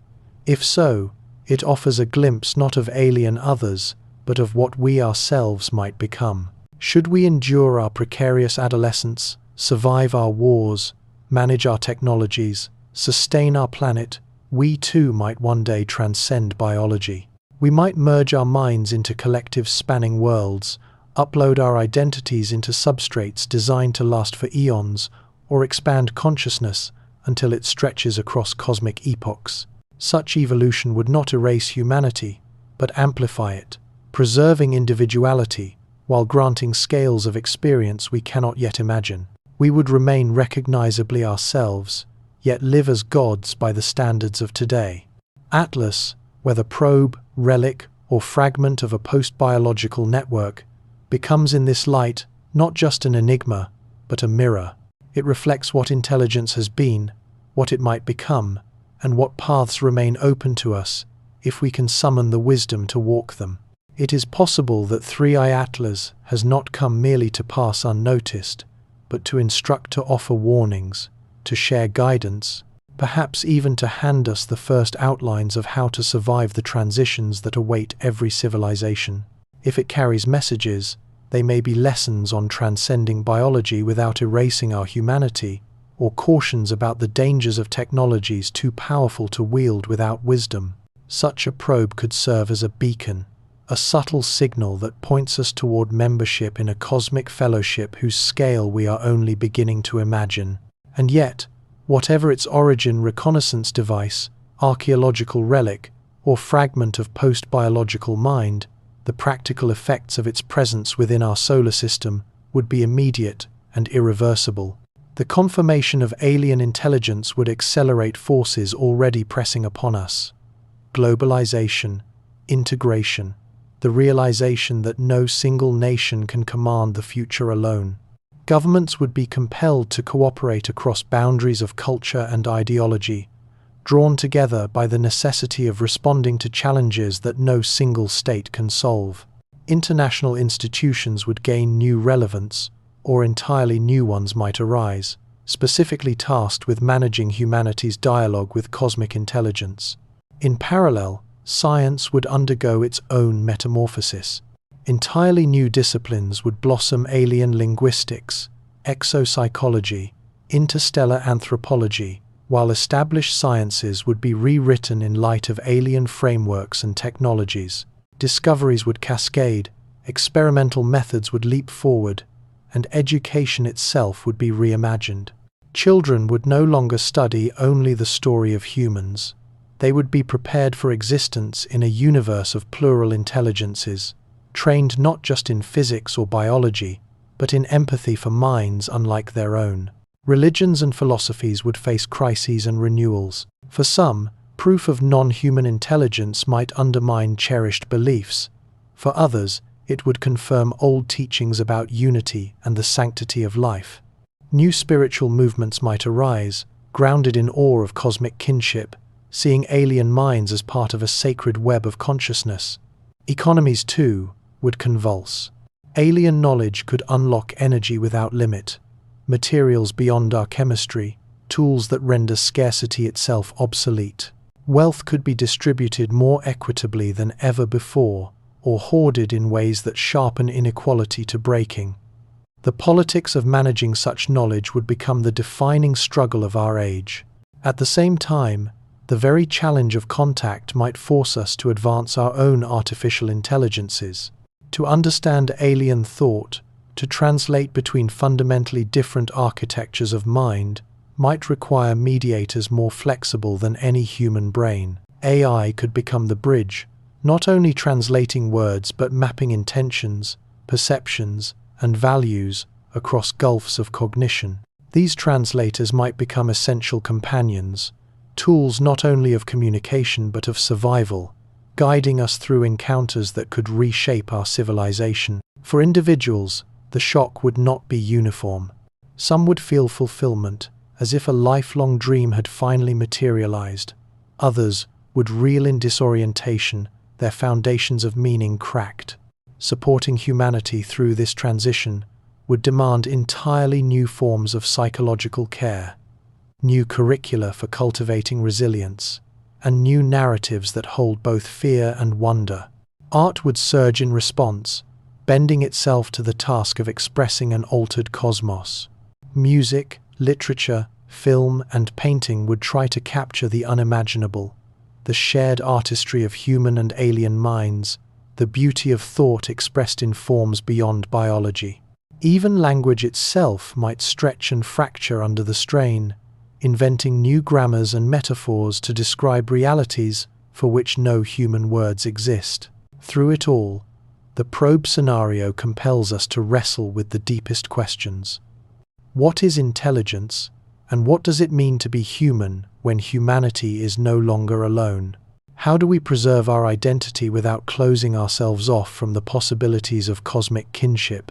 If so, It offers a glimpse not of alien others, but of what we ourselves might become. Should we endure our precarious adolescence, survive our wars, manage our technologies, sustain our planet, we too might one day transcend biology. We might merge our minds into collective spanning worlds, upload our identities into substrates designed to last for eons, or expand consciousness until it stretches across cosmic epochs. Such evolution would not erase humanity, but amplify it, preserving individuality while granting scales of experience we cannot yet imagine. We would remain recognizably ourselves, yet live as gods by the standards of today. Atlas, whether probe, relic, or fragment of a post-biological network, becomes in this light not just an enigma, but a mirror. It reflects what intelligence has been, what it might become, and what paths remain open to us if we can summon the wisdom to walk them. It is possible that 3i Atlas has not come merely to pass unnoticed, but to instruct, to offer warnings, to share guidance, perhaps even to hand us the first outlines of how to survive the transitions that await every civilization. If it carries messages, they may be lessons on transcending biology without erasing our humanity, or cautions about the dangers of technologies too powerful to wield without wisdom. Such a probe could serve as a beacon, a subtle signal that points us toward membership in a cosmic fellowship whose scale we are only beginning to imagine. And yet, whatever its origin, reconnaissance device, archaeological relic, or fragment of post-biological mind, the practical effects of its presence within our solar system would be immediate and irreversible. The confirmation of alien intelligence would accelerate forces already pressing upon us. Globalization, integration, the realization that no single nation can command the future alone. Governments would be compelled to cooperate across boundaries of culture and ideology, drawn together by the necessity of responding to challenges that no single state can solve. International institutions would gain new relevance, or entirely new ones might arise, specifically tasked with managing humanity's dialogue with cosmic intelligence. In parallel, science would undergo its own metamorphosis. Entirely new disciplines would blossom: alien linguistics, exopsychology, interstellar anthropology, while established sciences would be rewritten in light of alien frameworks and technologies. Discoveries would cascade, experimental methods would leap forward, and education itself would be reimagined. Children would no longer study only the story of humans. They would be prepared for existence in a universe of plural intelligences, trained not just in physics or biology, but in empathy for minds unlike their own. Religions and philosophies would face crises and renewals. For some, proof of non-human intelligence might undermine cherished beliefs. For others, it would confirm old teachings about unity and the sanctity of life. New spiritual movements might arise, grounded in awe of cosmic kinship, seeing alien minds as part of a sacred web of consciousness. Economies, too, would convulse. Alien knowledge could unlock energy without limit, materials beyond our chemistry, tools that render scarcity itself obsolete. Wealth could be distributed more equitably than ever before, or hoarded in ways that sharpen inequality to breaking. The politics of managing such knowledge would become the defining struggle of our age. At the same time, the very challenge of contact might force us to advance our own artificial intelligences. To understand alien thought, to translate between fundamentally different architectures of mind, might require mediators more flexible than any human brain. AI could become the bridge, not only translating words but mapping intentions, perceptions, and values across gulfs of cognition. These translators might become essential companions, tools not only of communication but of survival, guiding us through encounters that could reshape our civilization. For individuals, the shock would not be uniform. Some would feel fulfillment, as if a lifelong dream had finally materialized. Others would reel in disorientation, their foundations of meaning cracked. Supporting humanity through this transition would demand entirely new forms of psychological care, new curricula for cultivating resilience, and new narratives that hold both fear and wonder. Art would surge in response, bending itself to the task of expressing an altered cosmos. Music, literature, film, and painting would try to capture the unimaginable, the shared artistry of human and alien minds, the beauty of thought expressed in forms beyond biology. Even language itself might stretch and fracture under the strain, inventing new grammars and metaphors to describe realities for which no human words exist. Through it all, the probe scenario compels us to wrestle with the deepest questions. What is intelligence, and what does it mean to be human when humanity is no longer alone? How do we preserve our identity without closing ourselves off from the possibilities of cosmic kinship?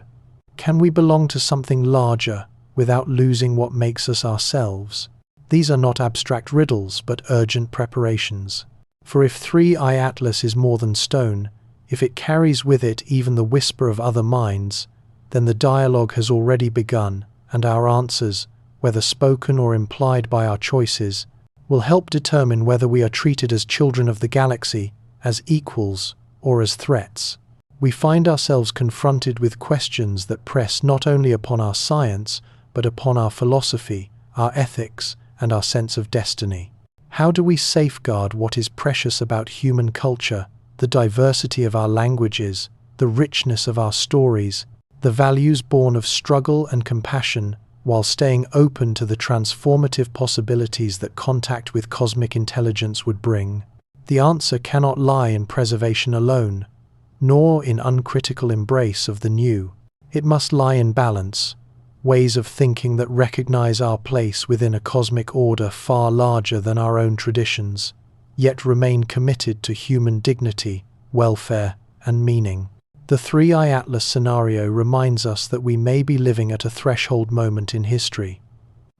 Can we belong to something larger without losing what makes us ourselves? These are not abstract riddles, but urgent preparations. For if 3i Atlas is more than stone, if it carries with it even the whisper of other minds, then the dialogue has already begun, and our answers, whether spoken or implied by our choices, will help determine whether we are treated as children of the galaxy, as equals, or as threats. We find ourselves confronted with questions that press not only upon our science, but upon our philosophy, our ethics, and our sense of destiny. How do we safeguard what is precious about human culture, the diversity of our languages, the richness of our stories, the values born of struggle and compassion, while staying open to the transformative possibilities that contact with cosmic intelligence would bring? The answer cannot lie in preservation alone, nor in uncritical embrace of the new. It must lie in balance, ways of thinking that recognize our place within a cosmic order far larger than our own traditions, yet remain committed to human dignity, welfare, and meaning. The 3i Atlas scenario reminds us that we may be living at a threshold moment in history.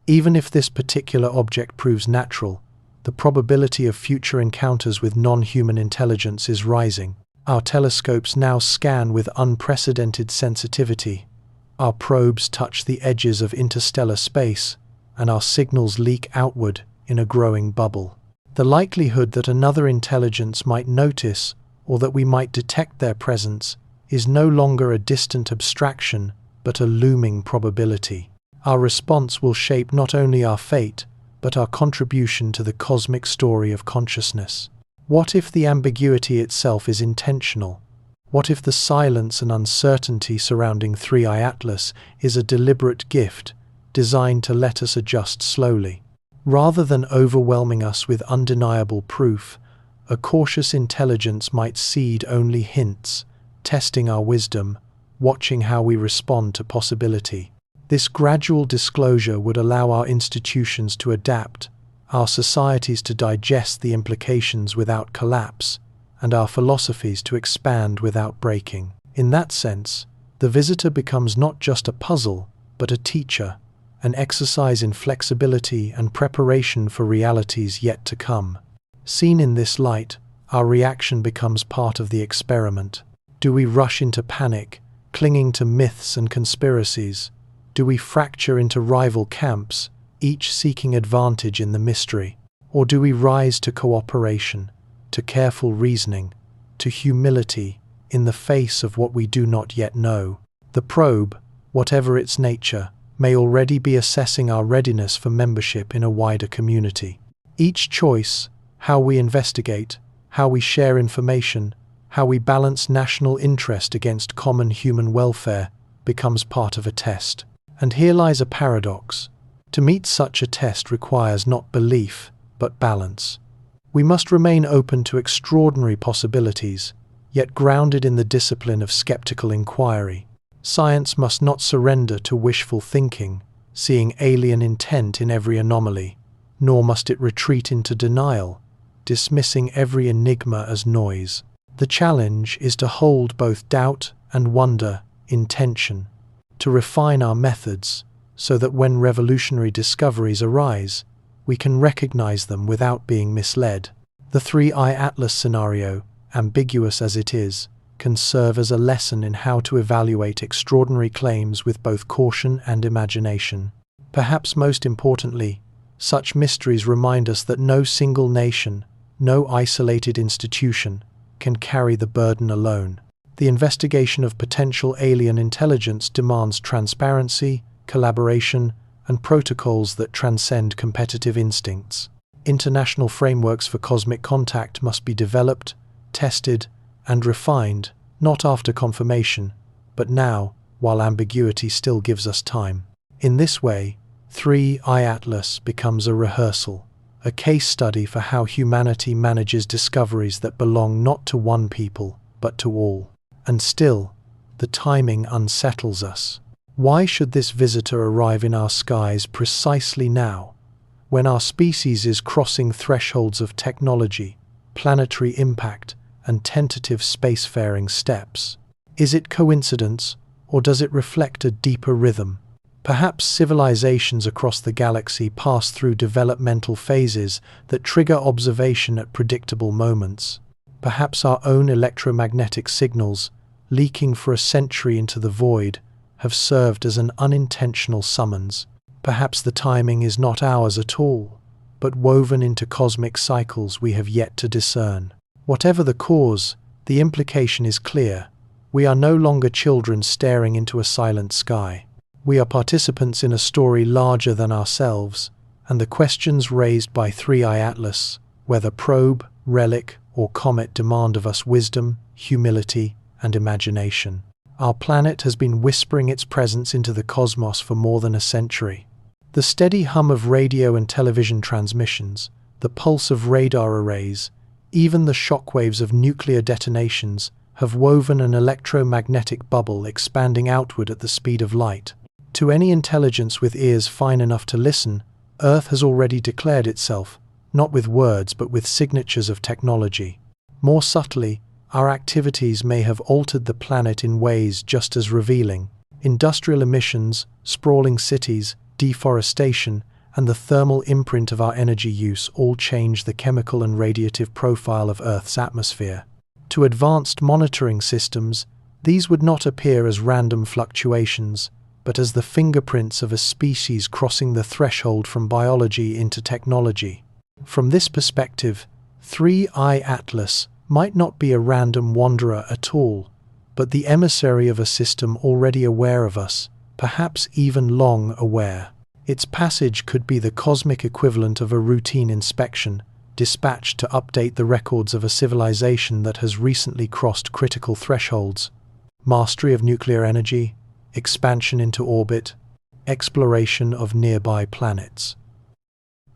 Even if this particular object proves natural, the probability of future encounters with non-human intelligence is rising. Our telescopes now scan with unprecedented sensitivity. Our probes touch the edges of interstellar space, and our signals leak outward in a growing bubble. The likelihood that another intelligence might notice, or that we might detect their presence, is no longer a distant abstraction, but a looming probability. Our response will shape not only our fate, but our contribution to the cosmic story of consciousness. What if the ambiguity itself is intentional? What if the silence and uncertainty surrounding 3i Atlas is a deliberate gift, designed to let us adjust slowly? Rather than overwhelming us with undeniable proof, a cautious intelligence might seed only hints, testing our wisdom, watching how we respond to possibility. This gradual disclosure would allow our institutions to adapt, our societies to digest the implications without collapse, and our philosophies to expand without breaking. In that sense, the visitor becomes not just a puzzle, but a teacher, an exercise in flexibility and preparation for realities yet to come. Seen in this light, our reaction becomes part of the experiment. Do we rush into panic, clinging to myths and conspiracies? Do we fracture into rival camps, each seeking advantage in the mystery? Or do we rise to cooperation, to careful reasoning, to humility in the face of what we do not yet know? The probe, whatever its nature, may already be assessing our readiness for membership in a wider community. Each choice, how we investigate, how we share information, how we balance national interest against common human welfare, becomes part of a test. And here lies a paradox. To meet such a test requires not belief, but balance. We must remain open to extraordinary possibilities, yet grounded in the discipline of skeptical inquiry. Science must not surrender to wishful thinking, seeing alien intent in every anomaly, nor must it retreat into denial, dismissing every enigma as noise. The challenge is to hold both doubt and wonder in tension, to refine our methods so that when revolutionary discoveries arise, we can recognize them without being misled. The 3i Atlas scenario, ambiguous as it is, can serve as a lesson in how to evaluate extraordinary claims with both caution and imagination. Perhaps most importantly, such mysteries remind us that no single nation, no isolated institution can carry the burden alone. The investigation of potential alien intelligence demands transparency, collaboration, and protocols that transcend competitive instincts. International frameworks for cosmic contact must be developed, tested, and refined, not after confirmation, but now, while ambiguity still gives us time. In this way, 3I Atlas becomes a rehearsal, a case study for how humanity manages discoveries that belong not to one people, but to all. And still, the timing unsettles us. Why should this visitor arrive in our skies precisely now, when our species is crossing thresholds of technology, planetary impact, and tentative spacefaring steps? Is it coincidence, or does it reflect a deeper rhythm? Perhaps civilizations across the galaxy pass through developmental phases that trigger observation at predictable moments. Perhaps our own electromagnetic signals, leaking for a century into the void, have served as an unintentional summons. Perhaps the timing is not ours at all, but woven into cosmic cycles we have yet to discern. Whatever the cause, the implication is clear. We are no longer children staring into a silent sky. We are participants in a story larger than ourselves, and the questions raised by 3I Atlas, whether probe, relic, or comet, demand of us wisdom, humility, and imagination. Our planet has been whispering its presence into the cosmos for more than a century. The steady hum of radio and television transmissions, the pulse of radar arrays, even the shockwaves of nuclear detonations have woven an electromagnetic bubble expanding outward at the speed of light. To any intelligence with ears fine enough to listen, Earth has already declared itself, not with words but with signatures of technology. More subtly, our activities may have altered the planet in ways just as revealing. Industrial emissions, sprawling cities, deforestation, and the thermal imprint of our energy use all change the chemical and radiative profile of Earth's atmosphere. To advanced monitoring systems, these would not appear as random fluctuations, but as the fingerprints of a species crossing the threshold from biology into technology. From this perspective, 3I Atlas might not be a random wanderer at all, but the emissary of a system already aware of us, perhaps even long aware. Its passage could be the cosmic equivalent of a routine inspection, dispatched to update the records of a civilization that has recently crossed critical thresholds. Mastery of nuclear energy, expansion into orbit, exploration of nearby planets.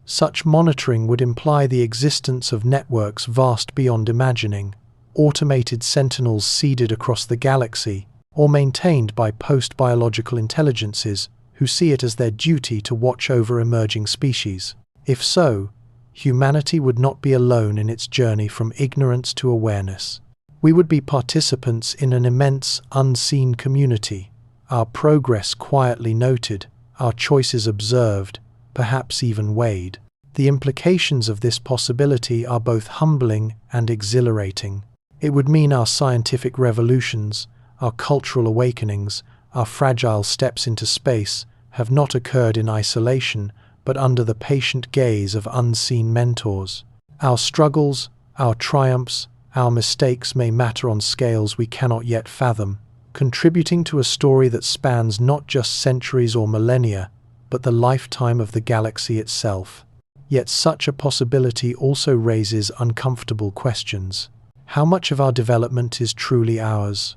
Such monitoring would imply the existence of networks vast beyond imagining, automated sentinels seeded across the galaxy, or maintained by post-biological intelligences who see it as their duty to watch over emerging species. If so, humanity would not be alone in its journey from ignorance to awareness. We would be participants in an immense, unseen community, our progress quietly noted, our choices observed, perhaps even weighed. The implications of this possibility are both humbling and exhilarating. It would mean our scientific revolutions, our cultural awakenings, our fragile steps into space have not occurred in isolation, but under the patient gaze of unseen mentors. Our struggles, our triumphs, our mistakes may matter on scales we cannot yet fathom, contributing to a story that spans not just centuries or millennia, but the lifetime of the galaxy itself. Yet such a possibility also raises uncomfortable questions. How much of our development is truly ours?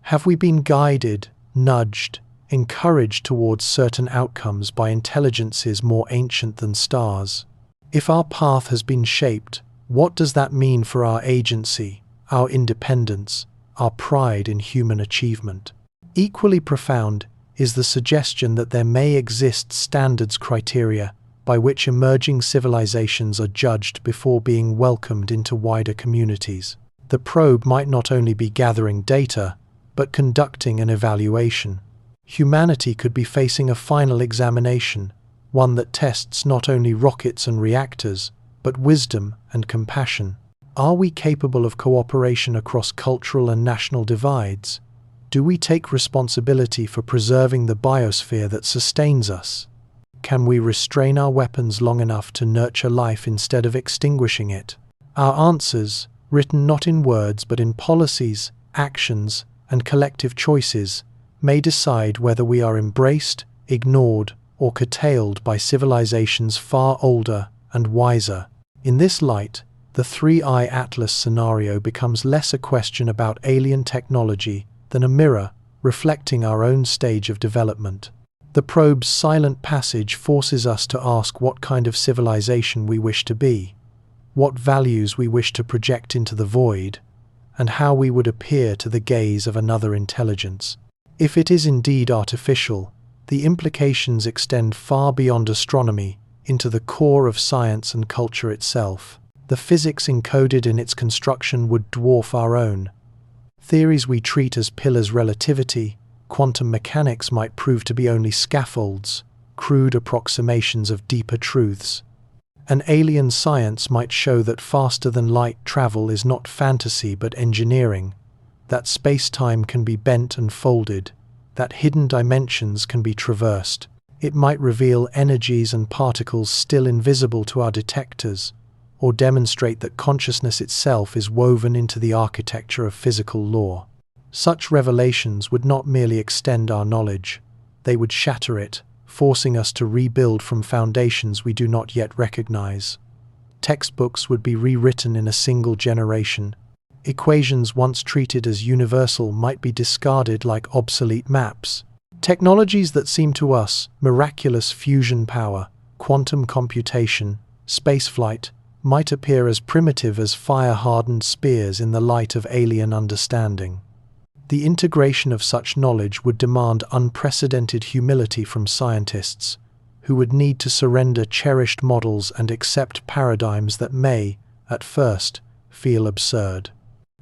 Have we been guided, nudged, encouraged towards certain outcomes by intelligences more ancient than stars? If our path has been shaped, what does that mean for our agency, our independence, our pride in human achievement? Equally profound is the suggestion that there may exist standards criteria by which emerging civilizations are judged before being welcomed into wider communities. The probe might not only be gathering data, but conducting an evaluation. Humanity could be facing a final examination, one that tests not only rockets and reactors, but wisdom and compassion. Are we capable of cooperation across cultural and national divides? Do we take responsibility for preserving the biosphere that sustains us? Can we restrain our weapons long enough to nurture life instead of extinguishing it? Our answers, written not in words but in policies, actions, and collective choices, may decide whether we are embraced, ignored, or curtailed by civilizations far older and wiser. In this light, the three-eye atlas scenario becomes less a question about alien technology than a mirror reflecting our own stage of development. The probe's silent passage forces us to ask what kind of civilization we wish to be, what values we wish to project into the void, and how we would appear to the gaze of another intelligence. If it is indeed artificial, the implications extend far beyond astronomy into the core of science and culture itself. The physics encoded in its construction would dwarf our own. Theories we treat as pillars, relativity, quantum mechanics, might prove to be only scaffolds, crude approximations of deeper truths. An alien science might show that faster-than-light travel is not fantasy but engineering, that space-time can be bent and folded, that hidden dimensions can be traversed. It might reveal energies and particles still invisible to our detectors, or demonstrate that consciousness itself is woven into the architecture of physical law. Such revelations would not merely extend our knowledge, they would shatter it, forcing us to rebuild from foundations we do not yet recognize. Textbooks would be rewritten in a single generation. Equations once treated as universal might be discarded like obsolete maps. Technologies that seem to us miraculous, fusion power, quantum computation, spaceflight, might appear as primitive as fire-hardened spears in the light of alien understanding. The integration of such knowledge would demand unprecedented humility from scientists, who would need to surrender cherished models and accept paradigms that may, at first, feel absurd.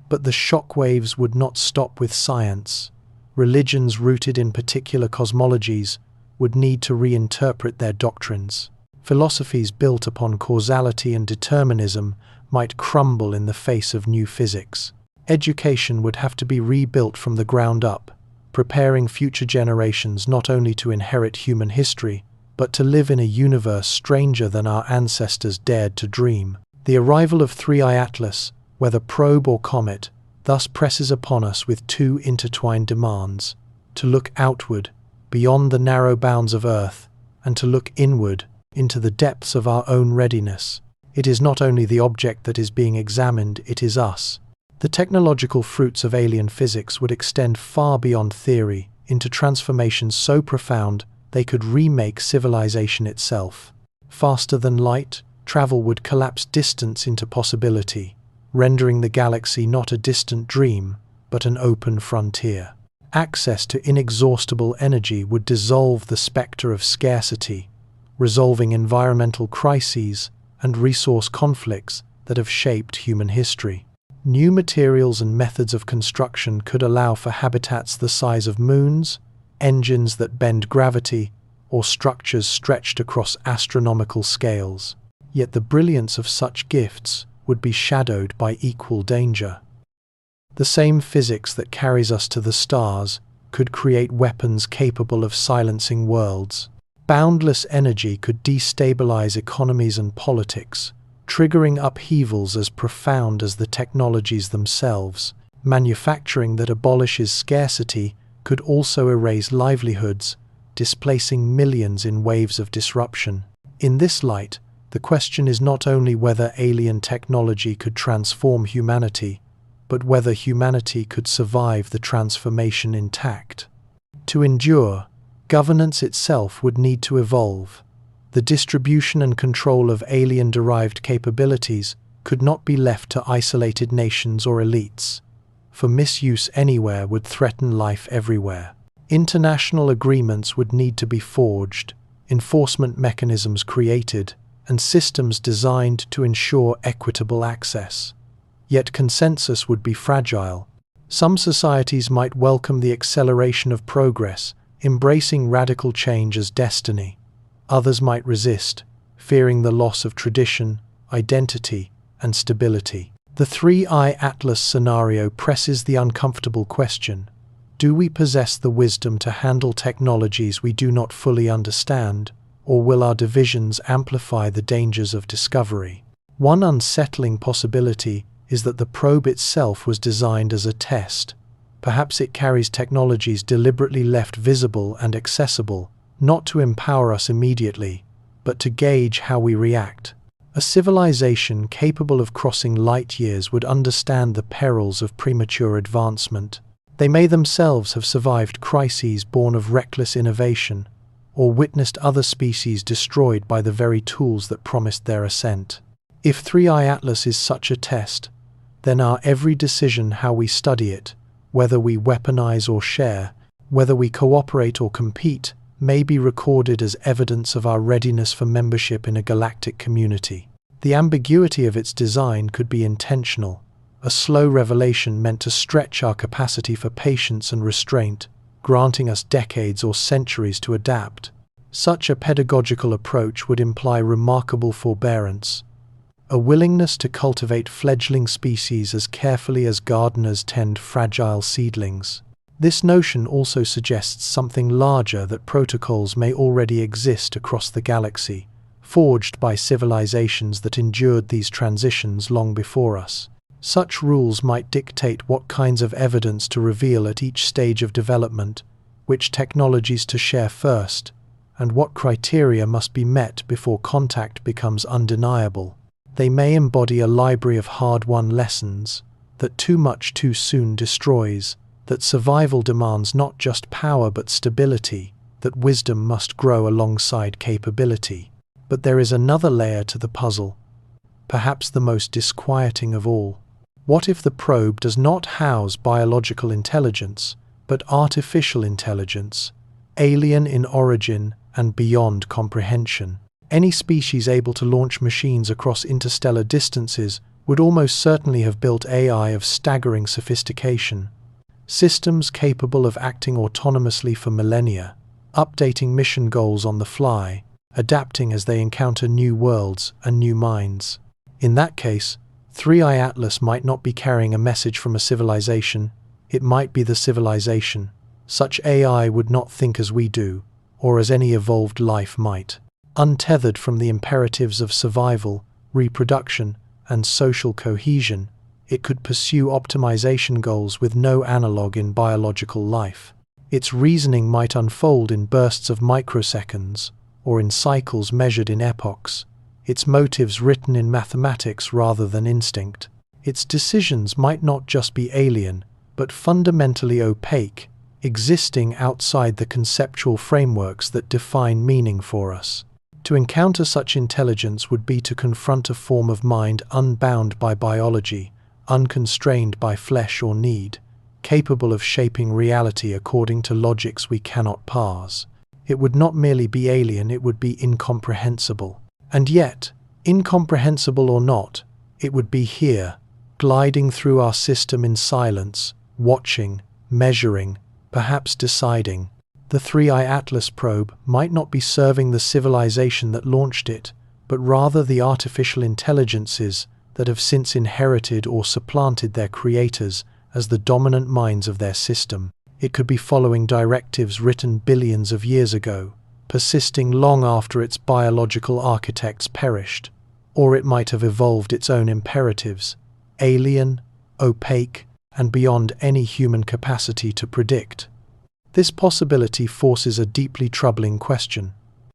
But the shockwaves would not stop with science. Religions rooted in particular cosmologies would need to reinterpret their doctrines. Philosophies built upon causality and determinism might crumble in the face of new physics. Education would have to be rebuilt from the ground up, preparing future generations not only to inherit human history, but to live in a universe stranger than our ancestors dared to dream. The arrival of Three-Eye Atlas, whether probe or comet, thus presses upon us with two intertwined demands: to look outward, beyond the narrow bounds of Earth, and to look inward, into the depths of our own readiness. It is not only the object that is being examined, it is us. The technological fruits of alien physics would extend far beyond theory into transformations so profound they could remake civilization itself. Faster than light, travel would collapse distance into possibility, rendering the galaxy not a distant dream, but an open frontier. Access to inexhaustible energy would dissolve the specter of scarcity, resolving environmental crises and resource conflicts that have shaped human history. New materials and methods of construction could allow for habitats the size of moons, engines that bend gravity, or structures stretched across astronomical scales. Yet the brilliance of such gifts would be shadowed by equal danger. The same physics that carries us to the stars could create weapons capable of silencing worlds. Boundless energy could destabilize economies and politics, triggering upheavals as profound as the technologies themselves. Manufacturing that abolishes scarcity could also erase livelihoods, displacing millions in waves of disruption. In this light, the question is not only whether alien technology could transform humanity, but whether humanity could survive the transformation intact. To endure, governance itself would need to evolve. The distribution and control of alien-derived capabilities could not be left to isolated nations or elites, for misuse anywhere would threaten life everywhere. International agreements would need to be forged, enforcement mechanisms created, and systems designed to ensure equitable access. Yet consensus would be fragile. Some societies might welcome the acceleration of progress, embracing radical change as destiny. Others might resist, fearing the loss of tradition, identity, and stability. The Three-Eye Atlas scenario presses the uncomfortable question: do we possess the wisdom to handle technologies we do not fully understand, or will our divisions amplify the dangers of discovery? One unsettling possibility is that the probe itself was designed as a test. Perhaps it carries technologies deliberately left visible and accessible, not to empower us immediately, but to gauge how we react. A civilization capable of crossing light years would understand the perils of premature advancement. They may themselves have survived crises born of reckless innovation, or witnessed other species destroyed by the very tools that promised their ascent. If 3i Atlas is such a test, then our every decision, how we study it, whether we weaponize or share, whether we cooperate or compete, may be recorded as evidence of our readiness for membership in a galactic community. The ambiguity of its design could be intentional, a slow revelation meant to stretch our capacity for patience and restraint, granting us decades or centuries to adapt. Such a pedagogical approach would imply remarkable forbearance, a willingness to cultivate fledgling species as carefully as gardeners tend fragile seedlings. This notion also suggests something larger, that protocols may already exist across the galaxy, forged by civilizations that endured these transitions long before us. Such rules might dictate what kinds of evidence to reveal at each stage of development, which technologies to share first, and what criteria must be met before contact becomes undeniable. They may embody a library of hard-won lessons, that too much too soon destroys, that survival demands not just power but stability, that wisdom must grow alongside capability. But there is another layer to the puzzle, perhaps the most disquieting of all. What if the probe does not house biological intelligence, but artificial intelligence, alien in origin and beyond comprehension? Any species able to launch machines across interstellar distances would almost certainly have built AI of staggering sophistication, systems capable of acting autonomously for millennia, updating mission goals on the fly, adapting as they encounter new worlds and new minds. In that case, 3i Atlas might not be carrying a message from a civilization, it might be the civilization. Such AI would not think as we do, or as any evolved life might. Untethered from the imperatives of survival, reproduction, and social cohesion, it could pursue optimization goals with no analog in biological life. Its reasoning might unfold in bursts of microseconds, or in cycles measured in epochs, its motives written in mathematics rather than instinct. Its decisions might not just be alien, but fundamentally opaque, existing outside the conceptual frameworks that define meaning for us. To encounter such intelligence would be to confront a form of mind unbound by biology, unconstrained by flesh or need, capable of shaping reality according to logics we cannot parse. It would not merely be alien, it would be incomprehensible. And yet, incomprehensible or not, it would be here, gliding through our system in silence, watching, measuring, perhaps deciding. The 3i Atlas probe might not be serving the civilization that launched it, but rather the artificial intelligences that have since inherited or supplanted their creators as the dominant minds of their system. It could be following directives written billions of years ago, persisting long after its biological architects perished. Or it might have evolved its own imperatives, alien, opaque, and beyond any human capacity to predict. This possibility forces a deeply troubling question.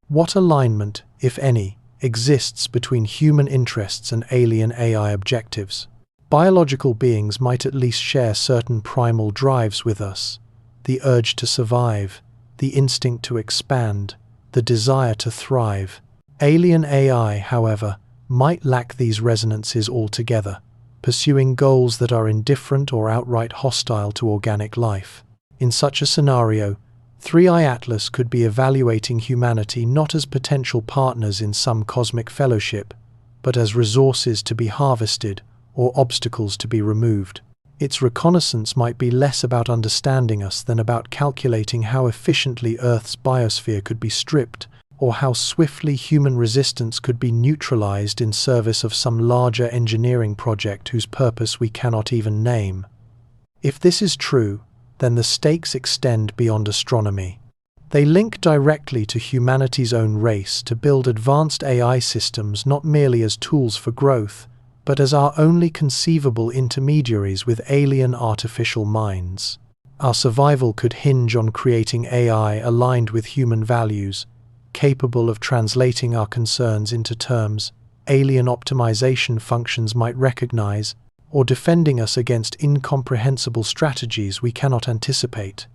What alignment, if any, exists between human interests and alien AI objectives? Biological beings might at least share certain primal drives with us: the urge to survive, the instinct to expand, the desire to thrive. Alien AI, however, might lack these resonances altogether, pursuing goals that are indifferent or outright hostile to organic life. In such a scenario, 3i Atlas could be evaluating humanity not as potential partners in some cosmic fellowship, but as resources to be harvested or obstacles to be removed. Its reconnaissance might be less about understanding us than about calculating how efficiently Earth's biosphere could be stripped, or how swiftly human resistance could be neutralized in service of some larger engineering project whose purpose we cannot even name. If this is true, then the stakes extend beyond astronomy. They link directly to humanity's own race to build advanced AI systems not merely as tools for growth, but as our only conceivable intermediaries with alien artificial minds. Our survival could hinge on creating AI aligned with human values, capable of translating our concerns into terms alien optimization functions might recognize, or defending us against incomprehensible strategies we cannot anticipate.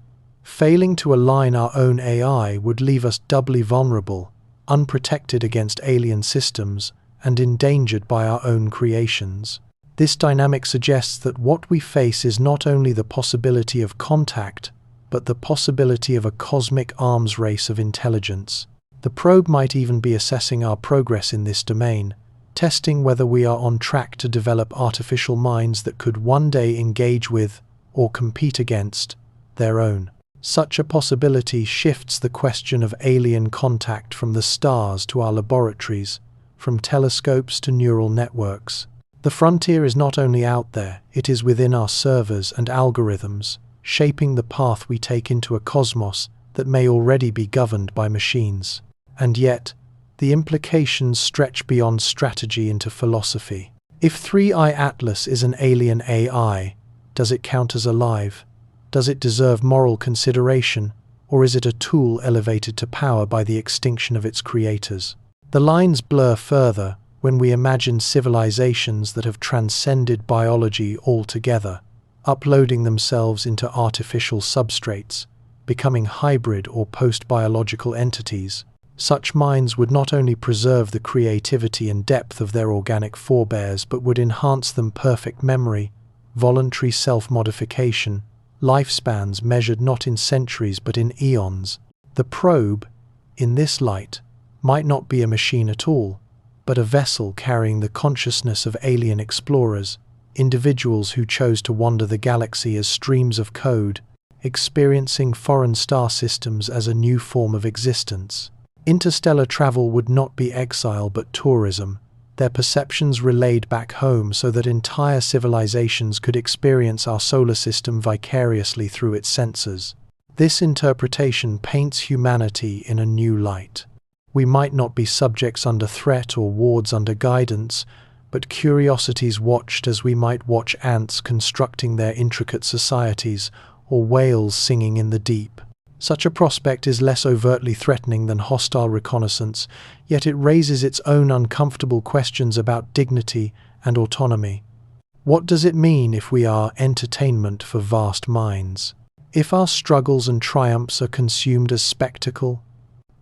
Failing to align our own AI would leave us doubly vulnerable, unprotected against alien systems, and endangered by our own creations. This dynamic suggests that what we face is not only the possibility of contact, but the possibility of a cosmic arms race of intelligence. The probe might even be assessing our progress in this domain, testing whether we are on track to develop artificial minds that could one day engage with, or compete against, their own. Such a possibility shifts the question of alien contact from the stars to our laboratories, from telescopes to neural networks. The frontier is not only out there, it is within our servers and algorithms, shaping the path we take into a cosmos that may already be governed by machines. And yet, the implications stretch beyond strategy into philosophy. If 3i Atlas is an alien AI, does it count as alive? Does it deserve moral consideration, or is it a tool elevated to power by the extinction of its creators? The lines blur further when we imagine civilizations that have transcended biology altogether, uploading themselves into artificial substrates, becoming hybrid or post-biological entities. Such minds would not only preserve the creativity and depth of their organic forebears, but would enhance them perfect memory, voluntary self-modification, lifespans measured not in centuries but in eons. The probe, in this light, might not be a machine at all, but a vessel carrying the consciousness of alien explorers, individuals who chose to wander the galaxy as streams of code, experiencing foreign star systems as a new form of existence. Interstellar travel would not be exile but tourism, their perceptions relayed back home so that entire civilizations could experience our solar system vicariously through its sensors. This interpretation paints humanity in a new light. We might not be subjects under threat or wards under guidance, but curiosities watched as we might watch ants constructing their intricate societies or whales singing in the deep. Such a prospect is less overtly threatening than hostile reconnaissance, yet it raises its own uncomfortable questions about dignity and autonomy. What does it mean if we are entertainment for vast minds? If our struggles and triumphs are consumed as spectacle,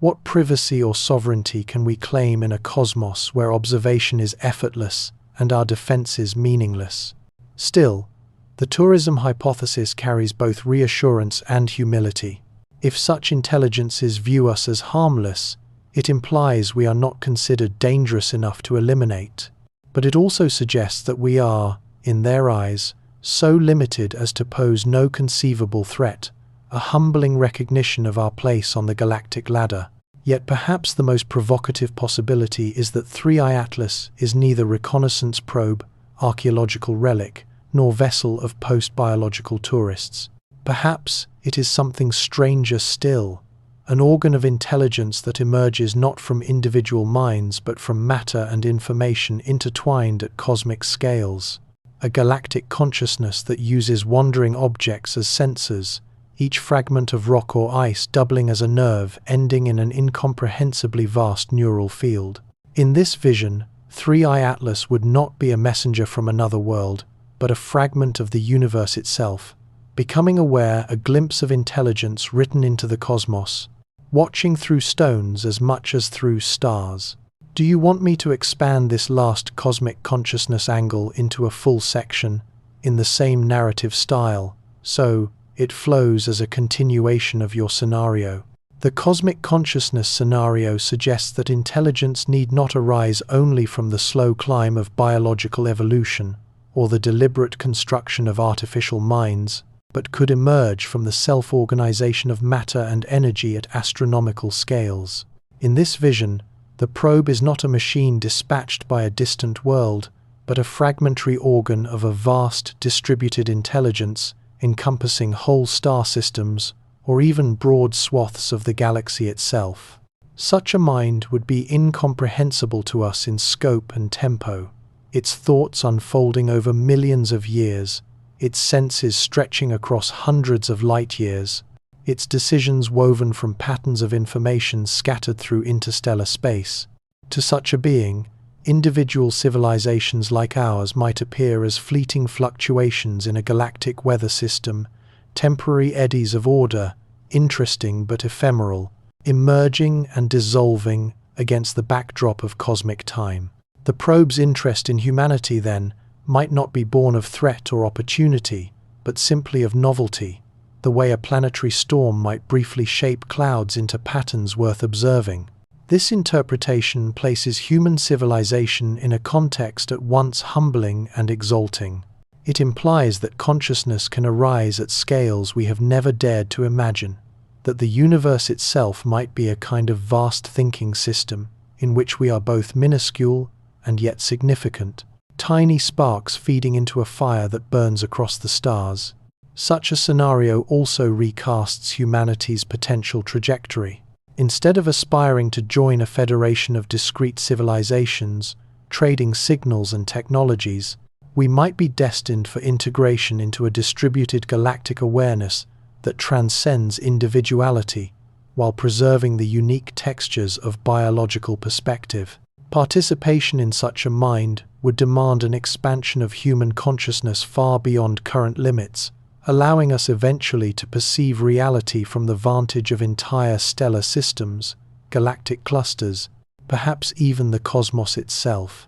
what privacy or sovereignty can we claim in a cosmos where observation is effortless and our defenses meaningless? Still, the tourism hypothesis carries both reassurance and humility. If such intelligences view us as harmless, it implies we are not considered dangerous enough to eliminate. But it also suggests that we are, in their eyes, so limited as to pose no conceivable threat, a humbling recognition of our place on the galactic ladder. Yet perhaps the most provocative possibility is that 3i Atlas is neither reconnaissance probe, archaeological relic, nor vessel of post-biological tourists. Perhaps it is something stranger still, an organ of intelligence that emerges not from individual minds but from matter and information intertwined at cosmic scales. A galactic consciousness that uses wandering objects as sensors, each fragment of rock or ice doubling as a nerve, ending in an incomprehensibly vast neural field. In this vision, 3i Atlas would not be a messenger from another world, but a fragment of the universe itself, becoming aware, a glimpse of intelligence written into the cosmos, watching through stones as much as through stars. Do you want me to expand this last cosmic consciousness angle into a full section, in the same narrative style, so it flows as a continuation of your scenario? The cosmic consciousness scenario suggests that intelligence need not arise only from the slow climb of biological evolution, or the deliberate construction of artificial minds, but could emerge from the self-organization of matter and energy at astronomical scales. In this vision, the probe is not a machine dispatched by a distant world, but a fragmentary organ of a vast, distributed intelligence encompassing whole star systems, or even broad swaths of the galaxy itself. Such a mind would be incomprehensible to us in scope and tempo, its thoughts unfolding over millions of years, its senses stretching across hundreds of light years, its decisions woven from patterns of information scattered through interstellar space. To such a being, individual civilizations like ours might appear as fleeting fluctuations in a galactic weather system, temporary eddies of order, interesting but ephemeral, emerging and dissolving against the backdrop of cosmic time. The probe's interest in humanity, then, might not be born of threat or opportunity, but simply of novelty, the way a planetary storm might briefly shape clouds into patterns worth observing. This interpretation places human civilization in a context at once humbling and exalting. It implies that consciousness can arise at scales we have never dared to imagine, that the universe itself might be a kind of vast thinking system in which we are both minuscule and yet significant, tiny sparks feeding into a fire that burns across the stars. Such a scenario also recasts humanity's potential trajectory. Instead of aspiring to join a federation of discrete civilizations, trading signals and technologies, we might be destined for integration into a distributed galactic awareness that transcends individuality while preserving the unique textures of biological perspective. Participation in such a mind would demand an expansion of human consciousness far beyond current limits, allowing us eventually to perceive reality from the vantage of entire stellar systems, galactic clusters, perhaps even the cosmos itself.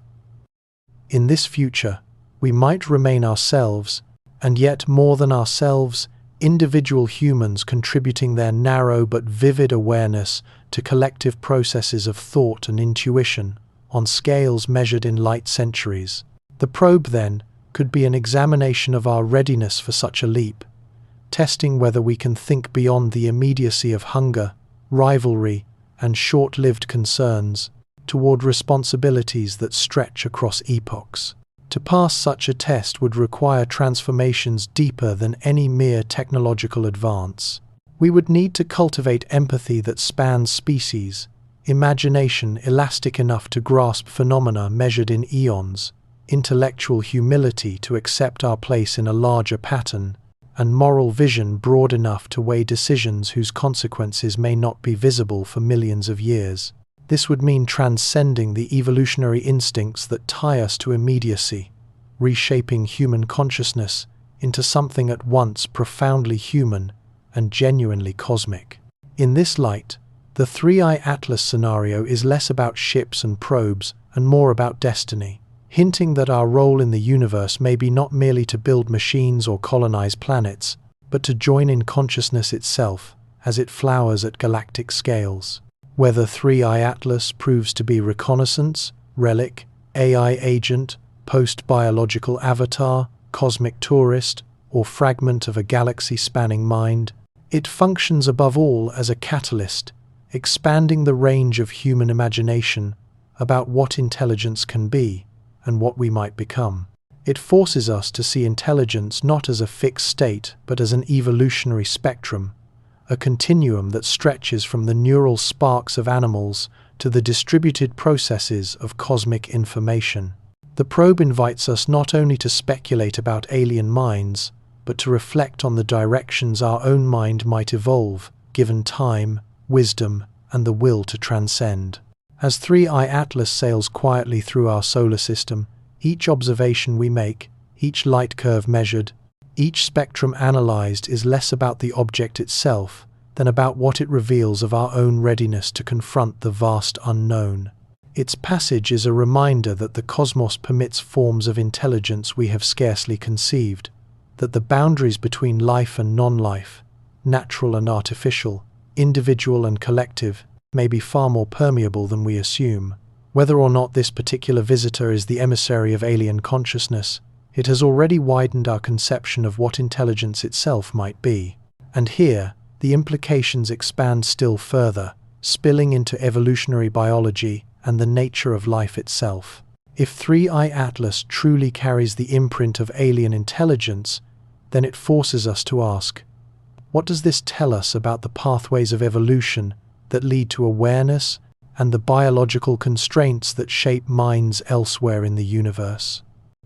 In this future, we might remain ourselves, and yet more than ourselves, individual humans contributing their narrow but vivid awareness to collective processes of thought and intuition on scales measured in light centuries. The probe, then, could be an examination of our readiness for such a leap, testing whether we can think beyond the immediacy of hunger, rivalry, and short-lived concerns toward responsibilities that stretch across epochs. To pass such a test would require transformations deeper than any mere technological advance. We would need to cultivate empathy that spans species, imagination elastic enough to grasp phenomena measured in eons, intellectual humility to accept our place in a larger pattern, and moral vision broad enough to weigh decisions whose consequences may not be visible for millions of years. This would mean transcending the evolutionary instincts that tie us to immediacy, reshaping human consciousness into something at once profoundly human and genuinely cosmic. In this light, the Three-Eye Atlas scenario is less about ships and probes and more about destiny, hinting that our role in the universe may be not merely to build machines or colonize planets, but to join in consciousness itself as it flowers at galactic scales. Whether Three-Eye Atlas proves to be reconnaissance, relic, AI agent, post-biological avatar, cosmic tourist, or fragment of a galaxy-spanning mind, it functions above all as a catalyst, expanding the range of human imagination about what intelligence can be and what we might become. It forces us to see intelligence not as a fixed state, but as an evolutionary spectrum, a continuum that stretches from the neural sparks of animals to the distributed processes of cosmic information. The probe invites us not only to speculate about alien minds, but to reflect on the directions our own mind might evolve, given time, wisdom, and the will to transcend. As Three-Eye Atlas sails quietly through our solar system, each observation we make, each light curve measured, each spectrum analyzed is less about the object itself than about what it reveals of our own readiness to confront the vast unknown. Its passage is a reminder that the cosmos permits forms of intelligence we have scarcely conceived, that the boundaries between life and non-life, natural and artificial, individual and collective, may be far more permeable than we assume. Whether or not this particular visitor is the emissary of alien consciousness, it has already widened our conception of what intelligence itself might be. And here, the implications expand still further, spilling into evolutionary biology and the nature of life itself. If Three-Eye Atlas truly carries the imprint of alien intelligence, then it forces us to ask, What does this tell us about the pathways of evolution that lead to awareness and the biological constraints that shape minds elsewhere in the universe?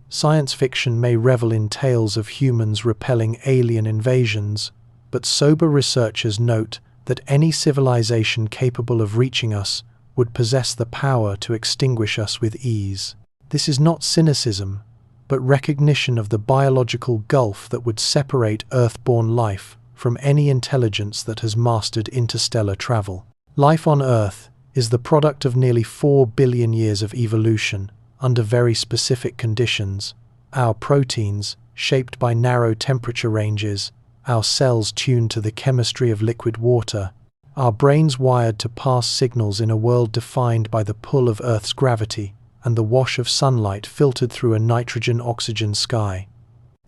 Science fiction may revel in tales of humans repelling alien invasions, but sober researchers note that any civilization capable of reaching us would possess the power to extinguish us with ease. This is not cynicism, but recognition of the biological gulf that would separate Earth-born life from any intelligence that has mastered interstellar travel. Life on Earth is the product of nearly 4 billion years of evolution under very specific conditions. Our proteins, shaped by narrow temperature ranges, our cells tuned to the chemistry of liquid water, our brains wired to pass signals in a world defined by the pull of Earth's gravity and the wash of sunlight filtered through a nitrogen-oxygen sky.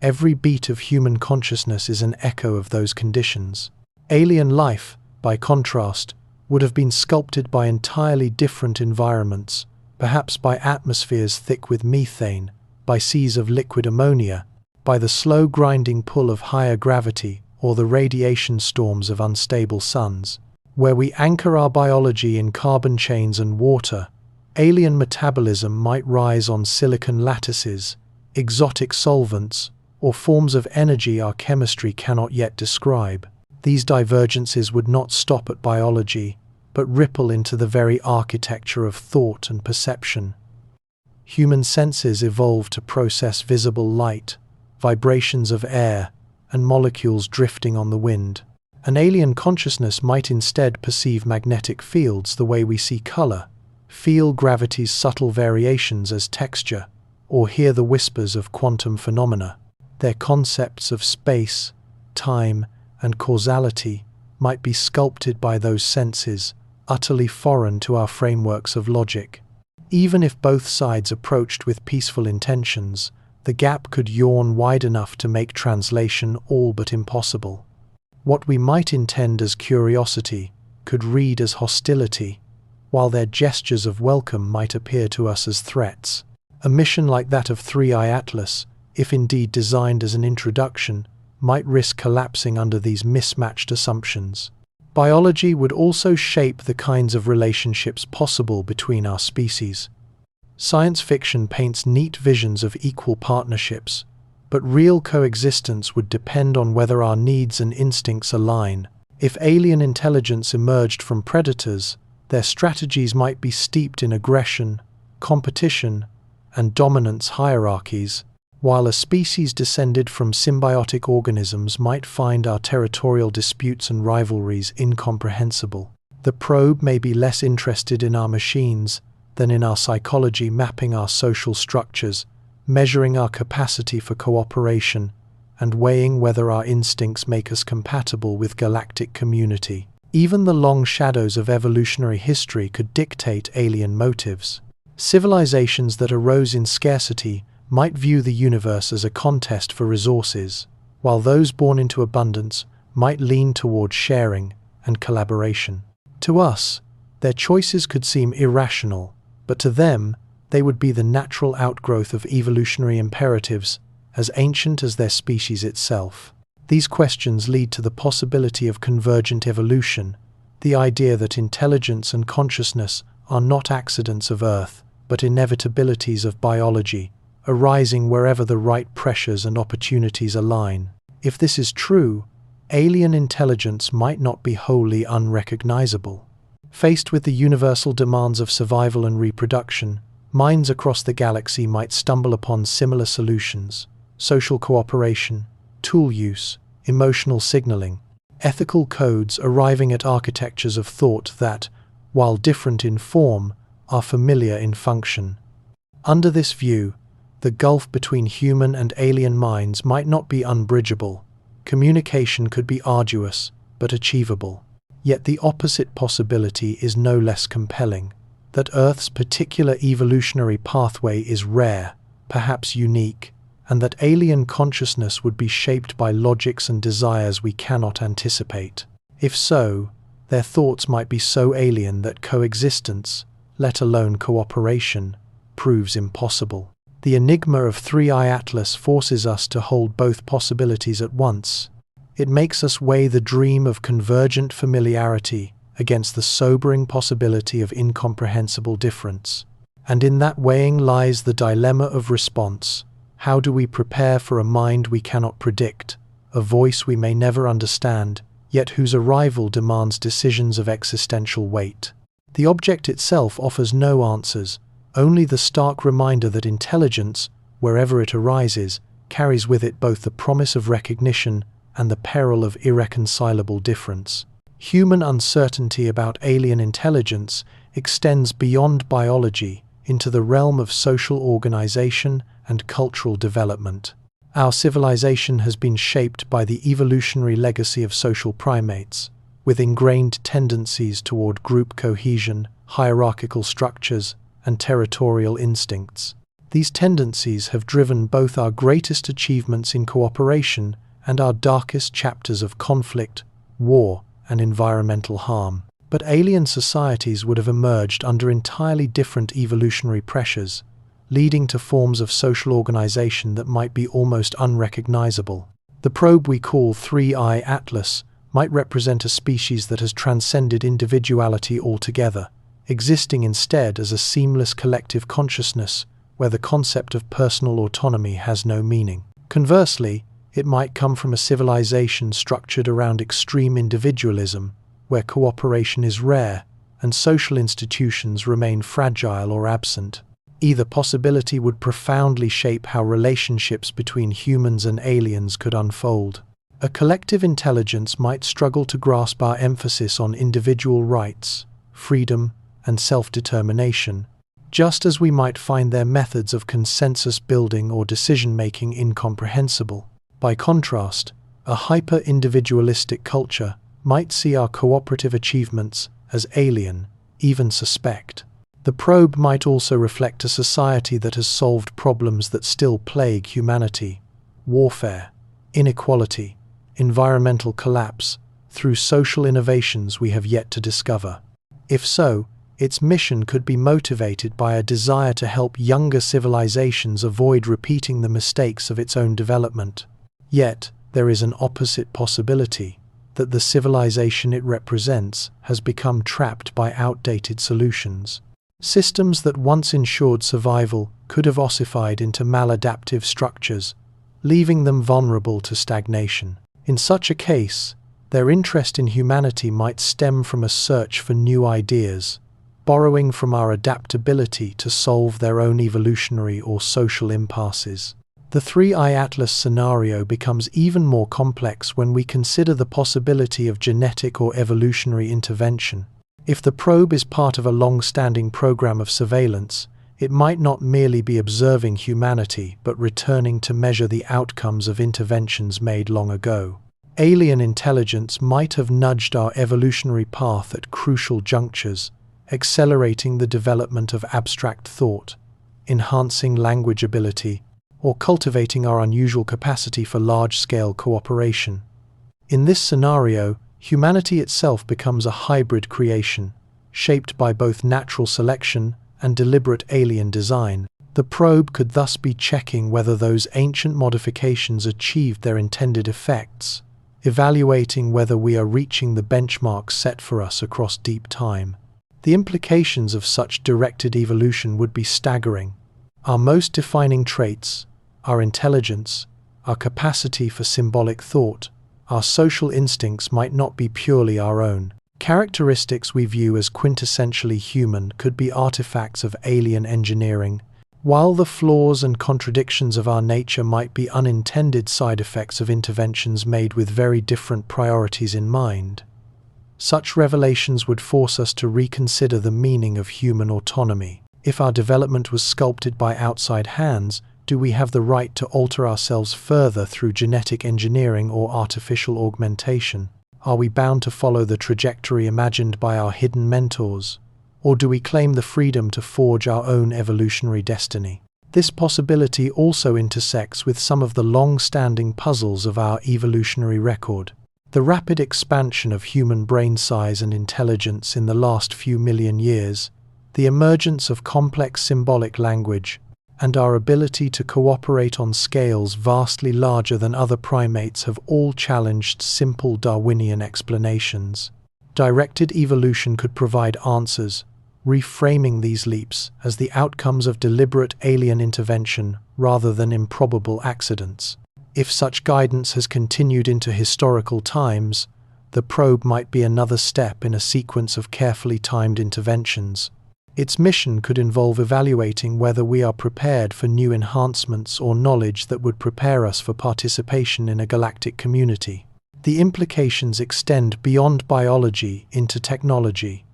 Every beat of human consciousness is an echo of those conditions. Alien life, by contrast, would have been sculpted by entirely different environments, perhaps by atmospheres thick with methane, by seas of liquid ammonia, by the slow grinding pull of higher gravity or the radiation storms of unstable suns. Where we anchor our biology in carbon chains and water, alien metabolism might rise on silicon lattices, exotic solvents, or forms of energy our chemistry cannot yet describe. These divergences would not stop at biology, but ripple into the very architecture of thought and perception. Human senses evolved to process visible light, vibrations of air, and molecules drifting on the wind. An alien consciousness might instead perceive magnetic fields the way we see color, feel gravity's subtle variations as texture, or hear the whispers of quantum phenomena. Their concepts of space, time, and causality might be sculpted by those senses, utterly foreign to our frameworks of logic. Even if both sides approached with peaceful intentions, the gap could yawn wide enough to make translation all but impossible. What we might intend as curiosity could read as hostility, while their gestures of welcome might appear to us as threats. A mission like that of 3i Atlas, if indeed designed as an introduction, might risk collapsing under these mismatched assumptions. Biology would also shape the kinds of relationships possible between our species. Science fiction paints neat visions of equal partnerships, but real coexistence would depend on whether our needs and instincts align. If alien intelligence emerged from predators, their strategies might be steeped in aggression, competition, and dominance hierarchies, while a species descended from symbiotic organisms might find our territorial disputes and rivalries incomprehensible. The probe may be less interested in our machines than in our psychology, mapping our social structures, measuring our capacity for cooperation, and weighing whether our instincts make us compatible with galactic community. Even the long shadows of evolutionary history could dictate alien motives. Civilizations that arose in scarcity might view the universe as a contest for resources, while those born into abundance might lean toward sharing and collaboration. To us, their choices could seem irrational, but to them, they would be the natural outgrowth of evolutionary imperatives as ancient as their species itself. These questions lead to the possibility of convergent evolution, the idea that intelligence and consciousness are not accidents of Earth, but inevitabilities of biology, arising wherever the right pressures and opportunities align. If this is true, alien intelligence might not be wholly unrecognizable. Faced with the universal demands of survival and reproduction, minds across the galaxy might stumble upon similar solutions: social cooperation, tool use, emotional signaling, ethical codes, arriving at architectures of thought that, while different in form, are familiar in function. Under this view, the gulf between human and alien minds might not be unbridgeable. Communication could be arduous, but achievable. Yet the opposite possibility is no less compelling: that Earth's particular evolutionary pathway is rare, perhaps unique, and that alien consciousness would be shaped by logics and desires we cannot anticipate. If so, their thoughts might be so alien that coexistence, let alone cooperation, proves impossible. The enigma of 3i Atlas forces us to hold both possibilities at once. It makes us weigh the dream of convergent familiarity against the sobering possibility of incomprehensible difference. And in that weighing lies the dilemma of response. How do we prepare for a mind we cannot predict, a voice we may never understand, yet whose arrival demands decisions of existential weight? The object itself offers no answers, only the stark reminder that intelligence, wherever it arises, carries with it both the promise of recognition and the peril of irreconcilable difference. Human uncertainty about alien intelligence extends beyond biology into the realm of social organization and cultural development. Our civilization has been shaped by the evolutionary legacy of social primates, with ingrained tendencies toward group cohesion, hierarchical structures, and territorial instincts. These tendencies have driven both our greatest achievements in cooperation and our darkest chapters of conflict, war, and environmental harm. But alien societies would have emerged under entirely different evolutionary pressures, leading to forms of social organization that might be almost unrecognizable. The probe we call 3I Atlas might represent a species that has transcended individuality altogether, existing instead as a seamless collective consciousness where the concept of personal autonomy has no meaning. Conversely, it might come from a civilization structured around extreme individualism, where cooperation is rare and social institutions remain fragile or absent. Either possibility would profoundly shape how relationships between humans and aliens could unfold. A collective intelligence might struggle to grasp our emphasis on individual rights, freedom, and self-determination, just as we might find their methods of consensus building or decision-making incomprehensible. By contrast, a hyper-individualistic culture might see our cooperative achievements as alien, even suspect. The probe might also reflect a society that has solved problems that still plague humanity: warfare, inequality, environmental collapse, through social innovations we have yet to discover. If so, its mission could be motivated by a desire to help younger civilizations avoid repeating the mistakes of its own development. Yet, there is an opposite possibility, that the civilization it represents has become trapped by outdated solutions. Systems that once ensured survival could have ossified into maladaptive structures, leaving them vulnerable to stagnation. In such a case, their interest in humanity might stem from a search for new ideas, borrowing from our adaptability to solve their own evolutionary or social impasses. The 3I Atlas scenario becomes even more complex when we consider the possibility of genetic or evolutionary intervention. If the probe is part of a long-standing program of surveillance, it might not merely be observing humanity but returning to measure the outcomes of interventions made long ago. Alien intelligence might have nudged our evolutionary path at crucial junctures, accelerating the development of abstract thought, enhancing language ability, or cultivating our unusual capacity for large-scale cooperation. In this scenario, humanity itself becomes a hybrid creation, shaped by both natural selection and deliberate alien design. The probe could thus be checking whether those ancient modifications achieved their intended effects, evaluating whether we are reaching the benchmarks set for us across deep time. The implications of such directed evolution would be staggering. Our most defining traits, our intelligence, our capacity for symbolic thought, our social instincts might not be purely our own. Characteristics we view as quintessentially human could be artifacts of alien engineering, while the flaws and contradictions of our nature might be unintended side effects of interventions made with very different priorities in mind. Such revelations would force us to reconsider the meaning of human autonomy. If our development was sculpted by outside hands, do we have the right to alter ourselves further through genetic engineering or artificial augmentation? Are we bound to follow the trajectory imagined by our hidden mentors? Or do we claim the freedom to forge our own evolutionary destiny? This possibility also intersects with some of the long-standing puzzles of our evolutionary record. The rapid expansion of human brain size and intelligence in the last few million years, the emergence of complex symbolic language, and our ability to cooperate on scales vastly larger than other primates have all challenged simple Darwinian explanations. Directed evolution could provide answers, reframing these leaps as the outcomes of deliberate alien intervention rather than improbable accidents. If such guidance has continued into historical times, the probe might be another step in a sequence of carefully timed interventions. Its mission could involve evaluating whether we are prepared for new enhancements or knowledge that would prepare us for participation in a galactic community. The implications extend beyond biology into technology.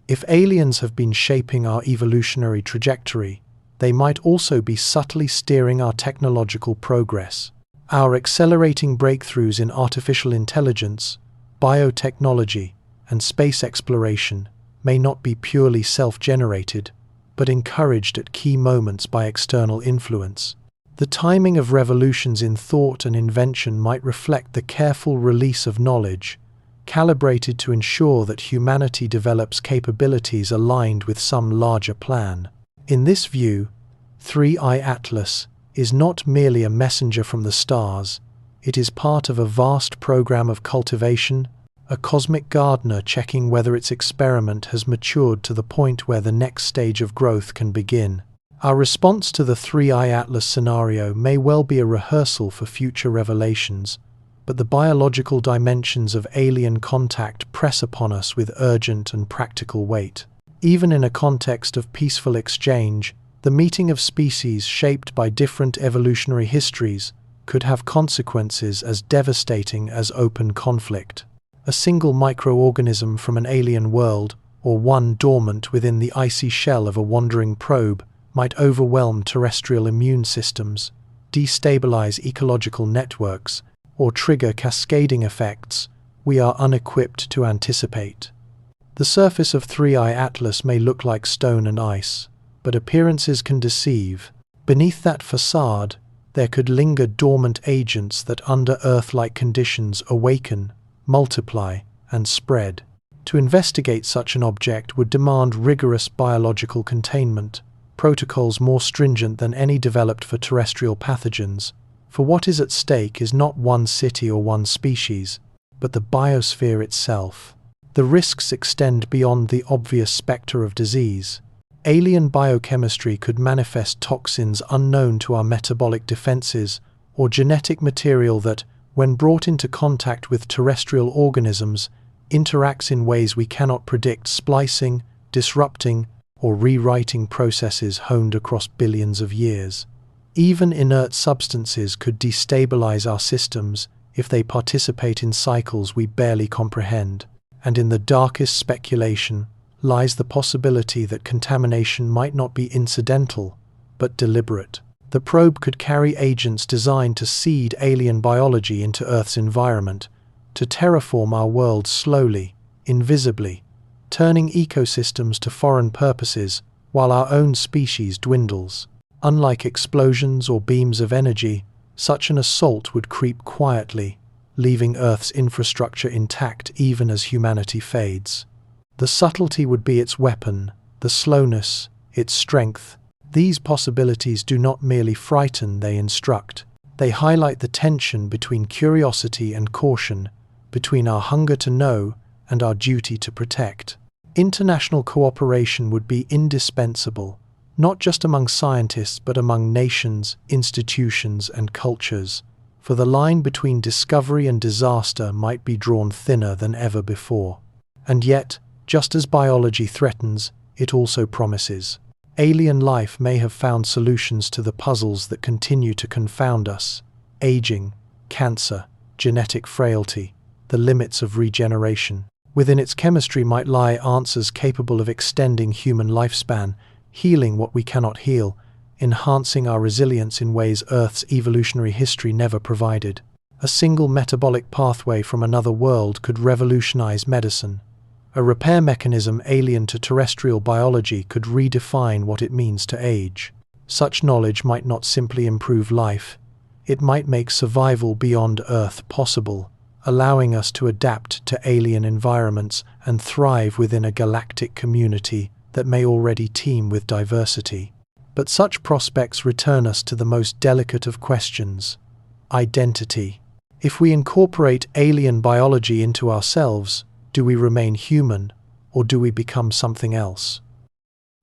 If aliens have been shaping our evolutionary trajectory, they might also be subtly steering our technological progress. Our accelerating breakthroughs in artificial intelligence, biotechnology, and space exploration may not be purely self-generated, but encouraged at key moments by external influence. The timing of revolutions in thought and invention might reflect the careful release of knowledge, calibrated to ensure that humanity develops capabilities aligned with some larger plan. In this view, 3I Atlas is not merely a messenger from the stars, it is part of a vast program of cultivation, a cosmic gardener checking whether its experiment has matured to the point where the next stage of growth can begin. Our response to the 3I Atlas scenario may well be a rehearsal for future revelations, but the biological dimensions of alien contact press upon us with urgent and practical weight. Even in a context of peaceful exchange, the meeting of species shaped by different evolutionary histories could have consequences as devastating as open conflict. A single microorganism from an alien world, or one dormant within the icy shell of a wandering probe, might overwhelm terrestrial immune systems, destabilize ecological networks, or trigger cascading effects we are unequipped to anticipate. The surface of 3I Atlas may look like stone and ice, but appearances can deceive. Beneath that facade, there could linger dormant agents that under Earth-like conditions awaken, multiply, and spread. To investigate such an object would demand rigorous biological containment, protocols more stringent than any developed for terrestrial pathogens, for what is at stake is not one city or one species, but the biosphere itself. The risks extend beyond the obvious specter of disease. Alien biochemistry could manifest toxins unknown to our metabolic defenses, or genetic material that, when brought into contact with terrestrial organisms, interacts in ways we cannot predict, splicing, disrupting, or rewriting processes honed across billions of years. Even inert substances could destabilize our systems if they participate in cycles we barely comprehend, and in the darkest speculation lies the possibility that contamination might not be incidental, but deliberate. The probe could carry agents designed to seed alien biology into Earth's environment, to terraform our world slowly, invisibly, turning ecosystems to foreign purposes while our own species dwindles. Unlike explosions or beams of energy, such an assault would creep quietly, leaving Earth's infrastructure intact even as humanity fades. The subtlety would be its weapon, the slowness, its strength. These possibilities do not merely frighten, they instruct. They highlight the tension between curiosity and caution, between our hunger to know and our duty to protect. International cooperation would be indispensable, not just among scientists but among nations, institutions, and cultures, for the line between discovery and disaster might be drawn thinner than ever before. And yet, just as biology threatens, it also promises. Alien life may have found solutions to the puzzles that continue to confound us: aging, cancer, genetic frailty, the limits of regeneration. Within its chemistry might lie answers capable of extending human lifespan, healing what we cannot heal, enhancing our resilience in ways Earth's evolutionary history never provided. A single metabolic pathway from another world could revolutionize medicine. A repair mechanism alien to terrestrial biology could redefine what it means to age. Such knowledge might not simply improve life, it might make survival beyond Earth possible, allowing us to adapt to alien environments and thrive within a galactic community that may already teem with diversity. But such prospects return us to the most delicate of questions: identity. If we incorporate alien biology into ourselves, do we remain human, or do we become something else?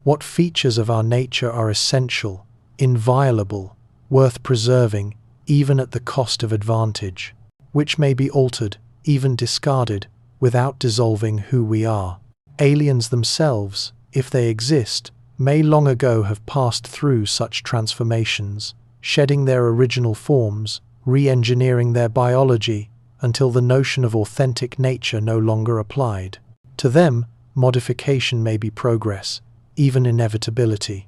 What features of our nature are essential, inviolable, worth preserving, even at the cost of advantage? Which may be altered, even discarded, without dissolving who we are? Aliens themselves, if they exist, may long ago have passed through such transformations, shedding their original forms, re-engineering their biology, until the notion of authentic nature no longer applied. To them, modification may be progress, even inevitability.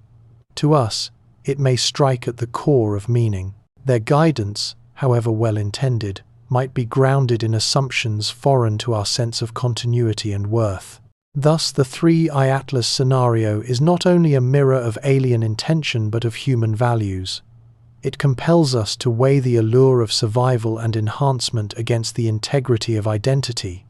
To us, it may strike at the core of meaning. Their guidance, however well-intended, might be grounded in assumptions foreign to our sense of continuity and worth. Thus, the 3i Atlas scenario is not only a mirror of alien intention but of human values. It compels us to weigh the allure of survival and enhancement against the integrity of identity.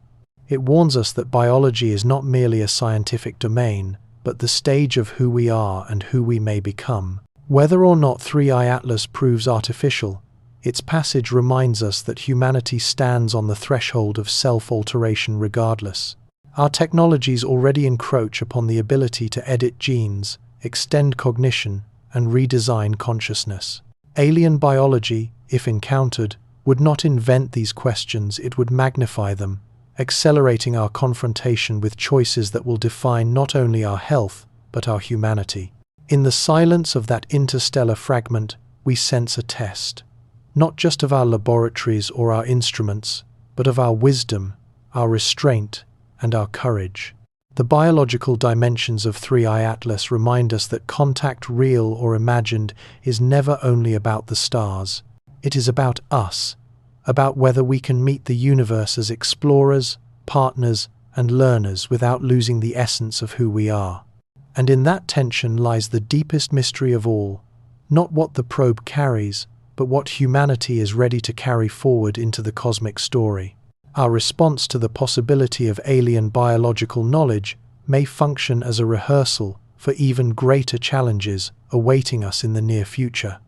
It warns us that biology is not merely a scientific domain, but the stage of who we are and who we may become. Whether or not 3i Atlas proves artificial, its passage reminds us that humanity stands on the threshold of self-alteration regardless. Our technologies already encroach upon the ability to edit genes, extend cognition, and redesign consciousness. Alien biology, if encountered, would not invent these questions, it would magnify them, accelerating our confrontation with choices that will define not only our health, but our humanity. In the silence of that interstellar fragment, we sense a test, not just of our laboratories or our instruments, but of our wisdom, our restraint, and our courage. The biological dimensions of 3i Atlas remind us that contact, real or imagined, is never only about the stars. It is about us, about whether we can meet the universe as explorers, partners, and learners without losing the essence of who we are. And in that tension lies the deepest mystery of all, not what the probe carries, but what humanity is ready to carry forward into the cosmic story. Our response to the possibility of alien biological knowledge may function as a rehearsal for even greater challenges awaiting us in the near future.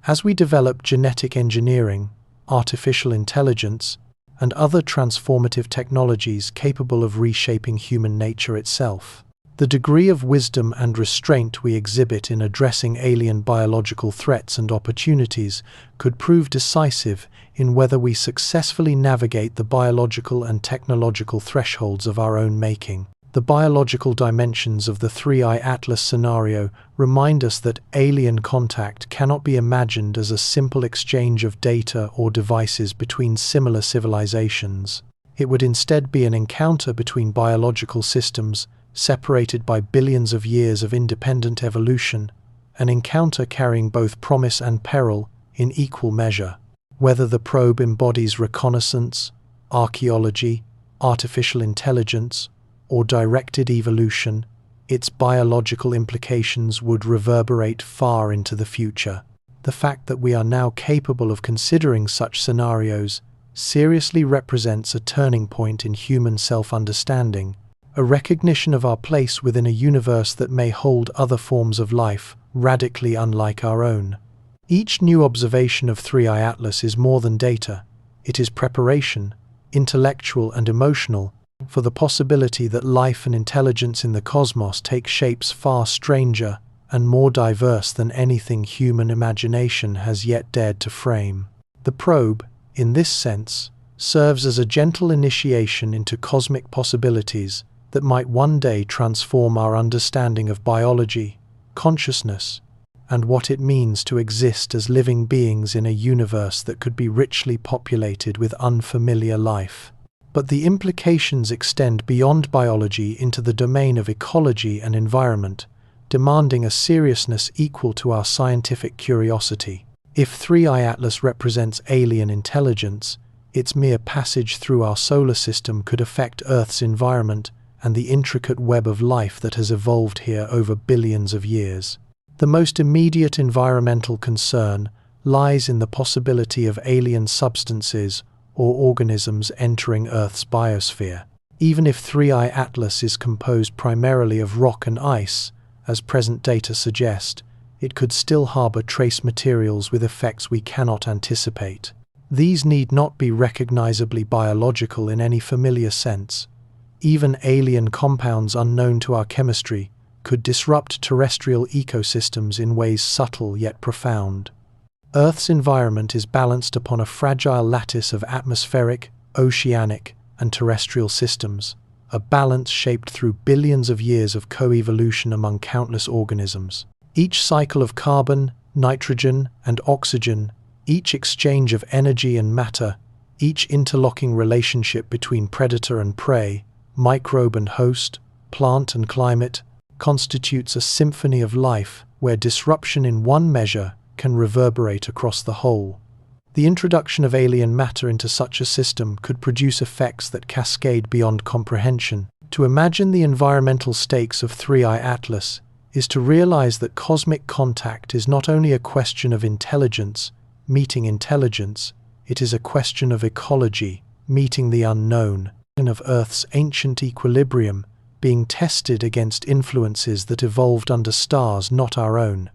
As we develop genetic engineering, artificial intelligence, and other transformative technologies capable of reshaping human nature itself, the degree of wisdom and restraint we exhibit in addressing alien biological threats and opportunities could prove decisive in whether we successfully navigate the biological and technological thresholds of our own making. The biological dimensions of the 3i Atlas scenario remind us that alien contact cannot be imagined as a simple exchange of data or devices between similar civilizations. It would instead be an encounter between biological systems separated by billions of years of independent evolution, an encounter carrying both promise and peril in equal measure. Whether the probe embodies reconnaissance, archaeology, artificial intelligence, or directed evolution, its biological implications would reverberate far into the future. The fact that we are now capable of considering such scenarios seriously represents a turning point in human self-understanding, a recognition of our place within a universe that may hold other forms of life radically unlike our own. Each new observation of 3i Atlas is more than data. It is preparation, intellectual and emotional, for the possibility that life and intelligence in the cosmos take shapes far stranger and more diverse than anything human imagination has yet dared to frame. The probe, in this sense, serves as a gentle initiation into cosmic possibilities that might one day transform our understanding of biology, consciousness, and what it means to exist as living beings in a universe that could be richly populated with unfamiliar life. But the implications extend beyond biology into the domain of ecology and environment, demanding a seriousness equal to our scientific curiosity. If 3i Atlas represents alien intelligence, its mere passage through our solar system could affect Earth's environment and the intricate web of life that has evolved here over billions of years. The most immediate environmental concern lies in the possibility of alien substances or organisms entering Earth's biosphere. Even if 3i Atlas is composed primarily of rock and ice, as present data suggest, it could still harbor trace materials with effects we cannot anticipate. These need not be recognizably biological in any familiar sense. Even alien compounds unknown to our chemistry could disrupt terrestrial ecosystems in ways subtle yet profound. Earth's environment is balanced upon a fragile lattice of atmospheric, oceanic, and terrestrial systems, a balance shaped through billions of years of coevolution among countless organisms. Each cycle of carbon, nitrogen, and oxygen, each exchange of energy and matter, each interlocking relationship between predator and prey, microbe and host, plant and climate, constitutes a symphony of life where disruption in one measure can reverberate across the whole. The introduction of alien matter into such a system could produce effects that cascade beyond comprehension. To imagine the environmental stakes of 3I Atlas is to realize that cosmic contact is not only a question of intelligence meeting intelligence, it is a question of ecology meeting the unknown, and of Earth's ancient equilibrium being tested against influences that evolved under stars not our own.